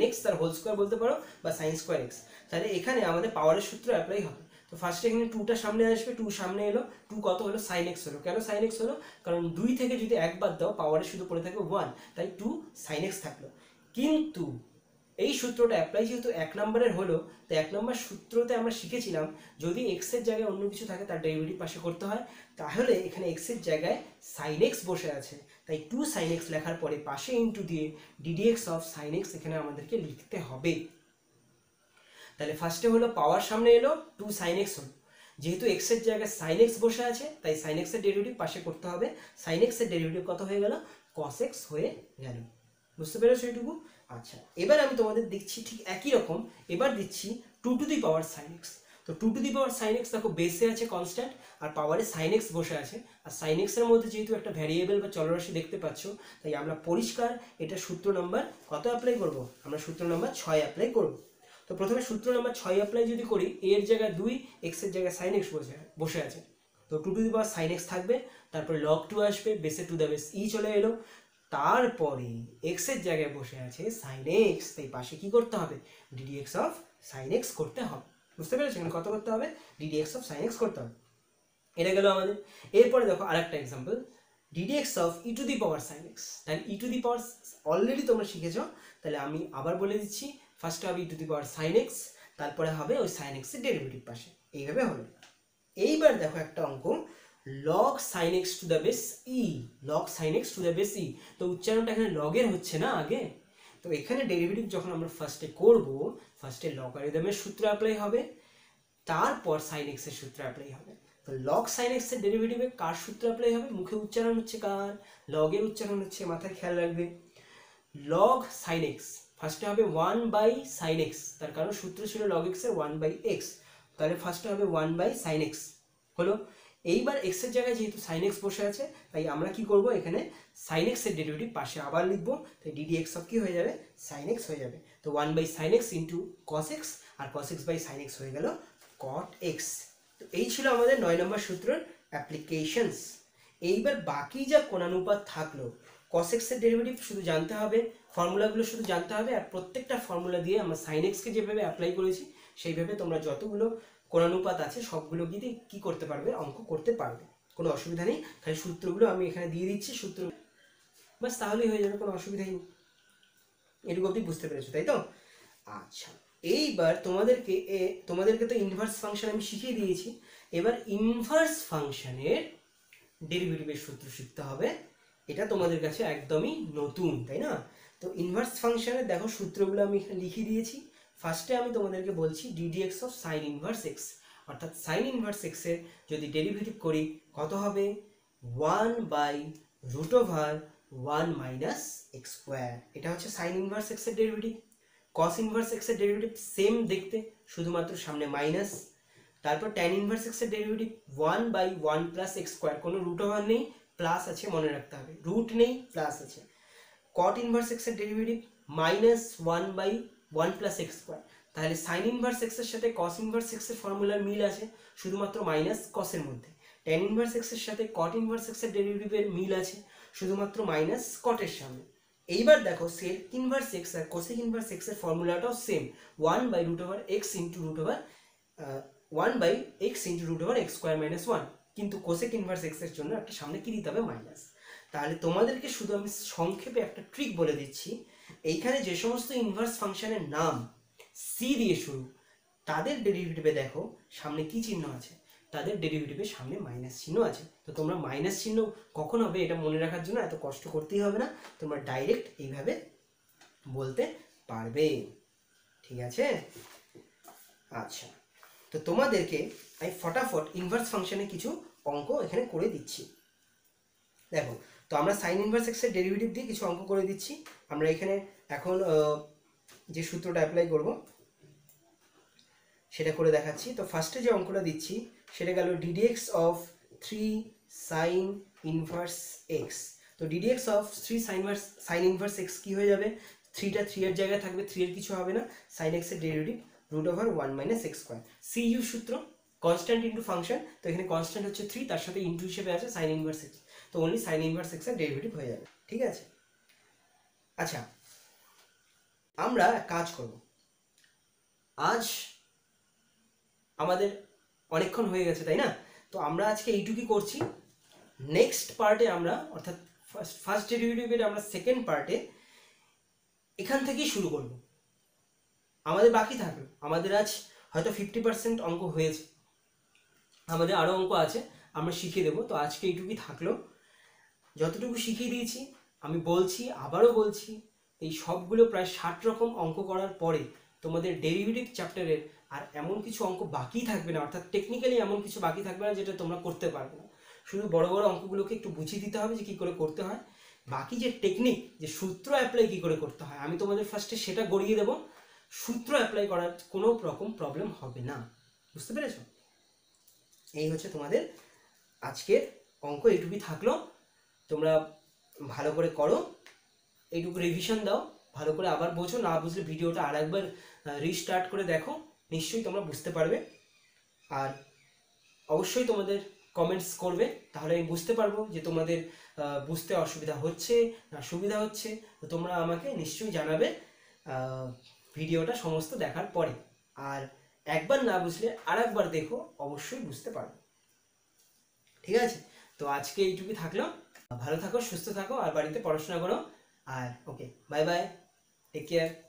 এক্স তার হোল স্কোয়ার বলতে পারো, বা সাইন স্কোয়ার এক্স। তাহলে এখানে আমাদের পাওয়ারের সূত্র অ্যাপ্লাই হবে। তো ফার্স্টে এখানে 2টা সামনে আসবে, 2 সামনে এলো, 2 কত হলো সাইন এক্স হলো। কেন সাইন এক্স হলো, কারণ 2 থেকে যদি 1 বাদ দাও পাওয়ারে শুধু পড়ে থাকবে 1, তাই 2 সাইন এক্স থাকলো। কিন্তু এই সূত্রটা অ্যাপ্লাই যেহেতু 1 নম্বরের হলো, তো 1 নম্বর সূত্রতে আমরা শিখেছিলাম যদি এক্স এর জায়গায় অন্য কিছু থাকে তার ডেরিভেটিভ পাশে করতে হয়। তাহলে এখানে এক্স এর জায়গায় সাইন এক্স বসে আছে, তাই 2 সাইন এক্স লেখার পরে পাশে ইন্টু দিয়ে ডিডিএক্স অফ সাইন এক্স এখানে আমাদেরকে লিখতে হবে। তাহলে ফার্স্টে হলো পাওয়ার সামনে এলো, 2 সাইন এক্স হলো, যেহেতু এক্স এর জায়গায় সাইন এক্স বসে আছে তাই সাইন এক্স এর ডেরিভেটিভ পাশে করতে হবে। সাইন এক্স এর ডেরিভেটিভ কত হয়ে গেল, কস এক্স হয়ে গেল। বুঝতে পেরেছো এইটুকু? আচ্ছা, এবার আমি তোমাদের দিচ্ছি ঠিক একই রকম, এবার দিচ্ছি 2 to the power sine x. তো 2 to the power sine x দেখো বেসে আছে কনস্ট্যান্ট আর পাওয়ারে সাইন এক্স বসে আছে, আর সাইন এক্স এর মধ্যে যেহেতু একটা ভ্যারিয়েবল বা চলরাশি দেখতে পাচ্ছ, তাই আমরা পরিষ্কার এটা সূত্র নাম্বার কত অ্যাপ্লাই করব, আমরা সূত্র নাম্বার 6 অ্যাপ্লাই করব। তো প্রথমে সূত্র নাম্বার 6 অ্যাপ্লাই যদি করি, a এর জায়গায় 2, x এর জায়গায় sin x বসে আছে, তো 2 to the power sin x থাকবে, তারপরে log 2 আসবে, বেসে টু দ্য বেস e চলে এলো, তারপরে x এর জায়গায় বসে আছে sin x, তাই পাশে কি করতে হবে, ddx অফ sin x করতে হবে। বুঝতে পেরেছো এখানে কত করতে হবে, ddx অফ sin x করতে হবে। এটা গেল আমাদের। এরপরে দেখো আরেকটা example, ddx of e to the power sine x. তাহলে e to the power already তোমরা শিখেছ, তাহলে আমি আবার বলে দিচ্ছি, ফার্স্টে হবে e to the power sine x, তারপরে হবে ওই সাইন এক্সের ডেরিভেটিভ পাশে, এইভাবে হলো। এইবার দেখো একটা অঙ্ক, log sine x to the base e, log sine x to the base e. তো উচ্চারণটা এখানে লগের হচ্ছে না আগে, তো এখানে ডেরিভেটিভ যখন আমরা ফার্স্টে করব, ফার্স্টে লগারিদমের সূত্র অ্যাপ্লাই হবে, তারপর সাইন এক্স এর সূত্র অ্যাপ্লাই হবে। তো লগ সাইন এক্স এর ডেরিভেটিভে কার সূত্র অ্যাপ্লাই হবে? মুখে উচ্চারণ হচ্ছে কার? লগের উচ্চারণ হচ্ছে, মাথায় খেয়াল রাখবে। লগ সাইন এক্স ফার্স্টে হবে 1/sin x, তার কারণ সূত্র ছিল লগ এক্স এর 1/x, তাহলে ফার্স্টে হবে 1/sin x হলো। এইবার x এর জায়গায় যেহেতু sin x বসে আছে, তাই আমরা কি করব, এখানে sin x এর ডেরিভেটিভ পাশে আবার লিখবো, তাই ddx অফ কি হয়ে যাবে? sin x হয়ে যাবে। তো 1/sin x into cos x, আর cos x/sin x হয়ে গেল cot x। তো এই ছিল আমাদের 9 নম্বর সূত্রের অ্যাপ্লিকেশনস। এইবার বাকি যা কোণানুপাত থাকলো, cos x এর ডেরিভেটিভ শুধু জানতে হবে, ফর্মুলাগুলো শুধু জানতে হবে, আর প্রত্যেকটা ফর্মুলা দিয়ে আমরা sin x কে যেভাবে অ্যাপ্লাই করেছি সেইভাবে তোমরা যতগুলো কোণানুপাত আছে সবগুলো দিয়ে কি করতে পারবে? অঙ্ক করতে পারবে, কোনো অসুবিধা নেই। খালি সূত্রগুলো আমি এখানে দিয়ে দিচ্ছি, সূত্র বাস তাহলেই হয়ে যাবে, কোনো অসুবিধাই নেই। এটুকু অবধি বুঝতে পেরেছো, তাই তো? আচ্ছা, এইবার তোমাদেরকে তো ইনভার্স ফাংশন আমি শিখিয়ে দিয়েছি, এবার ইনভার্স ফাংশনের ডেরিভেটিভের সূত্র শিখতে হবে। এটা তোমাদের কাছে একদমই নতুন, তাই না? তো ইনভার্স ফাংশনের দেখো সূত্রগুলো আমি এখানে লিখে দিয়েছি। ফার্স্টে আমি তোমাদেরকে বলছি ddx of sign inverse x, অর্থাৎ সাইন ইনভার্স এক্স এর যদি ডেরিভেটিভ করি কত হবে? 1/√1 মাইনাস এক্স স্কোয়ার। এটা হচ্ছে সাইন ইনভার্স এক্স এর ডেরিভেটিভ। কস ইনভার্স এক্স এর ডেরিভেটিভ সেম দেখতে, শুধুমাত্র সামনে মাইনাস। তারপর ট্যান ইনভার্স এক্স এর ডেরিভেটিভ 1/1 প্লাস এক্স স্কোয়ার, কোনো √1 নেই, প্লাস আছে, মনে রাখতে হবে, রুট নেই, প্লাস আছে। কট ইনভার্স এক্স এর ডেরিভেটিভ -1/1 প্লাস এক্স স্কোয়ার। তাহলে সাইন ইনভার্স এক্স এর সাথে কস ইনভার্স এক্স এর ফর্মুলার মিল আছে, শুধুমাত্র মাইনাস কসের মধ্যে। ট্যান ইনভার্স এক্স এর সাথে কট ইনভার্স এক্স এর ডেরিভেটিভের মিল আছে, শুধুমাত্র মাইনাস কটের সামনে। এইবার দেখো সেক ইনভার্স এক্স আর কোসেক ইনভার্স এক্স এর ফর্মুলাটাও same, 1/√x into √1/x square minus 1, কিন্তু কোসেক ইনভার্স এক্স এর জন্য একটা সামনে কি দিতে হবে? মাইনাস। তাহলে তোমাদেরকে শুধু আমি সংক্ষেপে একটা ট্রিক বলে দিচ্ছি, এইখানে যে সমস্ত ইনভার্স ফাংশনের নাম সি দিয়ে শুরু, তাদের ডেরিভেটিভে দেখো সামনে কি চিহ্ন আছে? তাদের ডেরিভেটিভের সামনে মাইনাস চিহ্ন আছে। তো তোমরা মাইনাস চিহ্ন কখন হবে এটা মনে রাখার জন্য এত কষ্ট করতেই হবে না, তোমরা ডাইরেক্ট এইভাবে বলতে পারবে, ঠিক আছে? আচ্ছা, তো তোমাদেরকে আমি ফটাফট ইনভার্স ফাংশনে কিছু অঙ্ক এখানে করে দিচ্ছি। দেখো, তো আমরা সাইন ইনভার্স এক্স এর ডেরিভেটিভ দিয়ে কিছু অঙ্ক করে দিচ্ছি। আমরা এখানে এখন যে সূত্রটা অ্যাপ্লাই করব সেটা করে দেখাচ্ছি। তো ফার্স্টে যে অঙ্কটা দিচ্ছি সেটা গেল ddx of 3 sign inverse x. তো ddx of 3 sign inverse x কি হয়ে যাবে? 3টা 3 এর জায়গায় থাকবে, 3 এর কিছু হবে না, সাইন এক্স এর derivative √1 minus x square. CU সূত্র, কনস্ট্যান্ট ইন্টু ফাংশন। তো এখানে কনস্ট্যান্ট হচ্ছে 3, তার সাথে ইন্টু হিসেবে আছে সাইন ইনভার্স এক্স, তো অনলি সাইন ইনভার্স এক্স এর ডেরিভেটিভ হয়ে যাবে, ঠিক আছে? আচ্ছা, আমরা কাজ করব, আজ আমাদের অনেকক্ষণ হয়ে গেছে, তাই না? তো আমরা আজকে এইটুকুই করছি। নেক্সট পার্টে আমরা, অর্থাৎ ফার্স্ট ডেরিভেটিভের আমরা সেকেন্ড পার্টে এখান থেকেই শুরু করব। আমাদের বাকি থাকলো, আমাদের আজ হয়তো 50% অঙ্ক হয়েছে, আমাদের আরও অঙ্ক আছে, আমরা শিখিয়ে দেবো। তো আজকে এইটুকুই থাকলো, যতটুকু শিখিয়ে দিয়েছি আমি বলছি, আবারও বলছি, এই সবগুলো প্রায় 60 রকম অঙ্ক করার পরে তোমাদের ডেরিভেটিভ চ্যাপ্টারের আর এমন কিছু অঙ্ক বাকি থাকবে না, অর্থাৎ টেকনিক্যালি এমন কিছু বাকি থাকবে না যেটা তোমরা করতে পারবে না। শুধু বড় বড় অঙ্কগুলোকে একটু বুঝিয়ে দিতে হবে যে কী করে করতে হয়, বাকি যে টেকনিক, যে সূত্র অ্যাপ্লাই কী করে করতে হয় আমি তোমাদের ফার্স্টে সেটা গড়িয়ে দেবো। সূত্র অ্যাপ্লাই করার কোনো রকম প্রবলেম হবে না, বুঝতে পেরেছো? এই হচ্ছে তোমাদের আজকের অঙ্ক, এইটুকুই থাকলো। তোমরা ভালো করে করো, এইটুকু রিভিশন দাও, ভালো করে আবার বোঝো, না বুঝলে ভিডিওটা আর একবার রিস্টার্ট করে দেখো, নিশ্চয়ই তোমরা বুঝতে পারবে। আর অবশ্যই তোমাদের কমেন্টস করবে, তাহলে আমি বুঝতে পারবো যে তোমাদের বুঝতে অসুবিধা হচ্ছে না সুবিধা হচ্ছে। তো তোমরা আমাকে নিশ্চয়ই জানাবে ভিডিওটা সমস্ত দেখার পরে। আর একবার না বুঝলে আর একবার দেখো, অবশ্যই বুঝতে পারবে, ঠিক আছে? তো আজকে এইটুকুই থাকলো। ভালো থাকো, সুস্থ থাকো, আর বাড়িতে পড়াশোনা করো। আর ওকে, বাই বাই, টেক কেয়ার।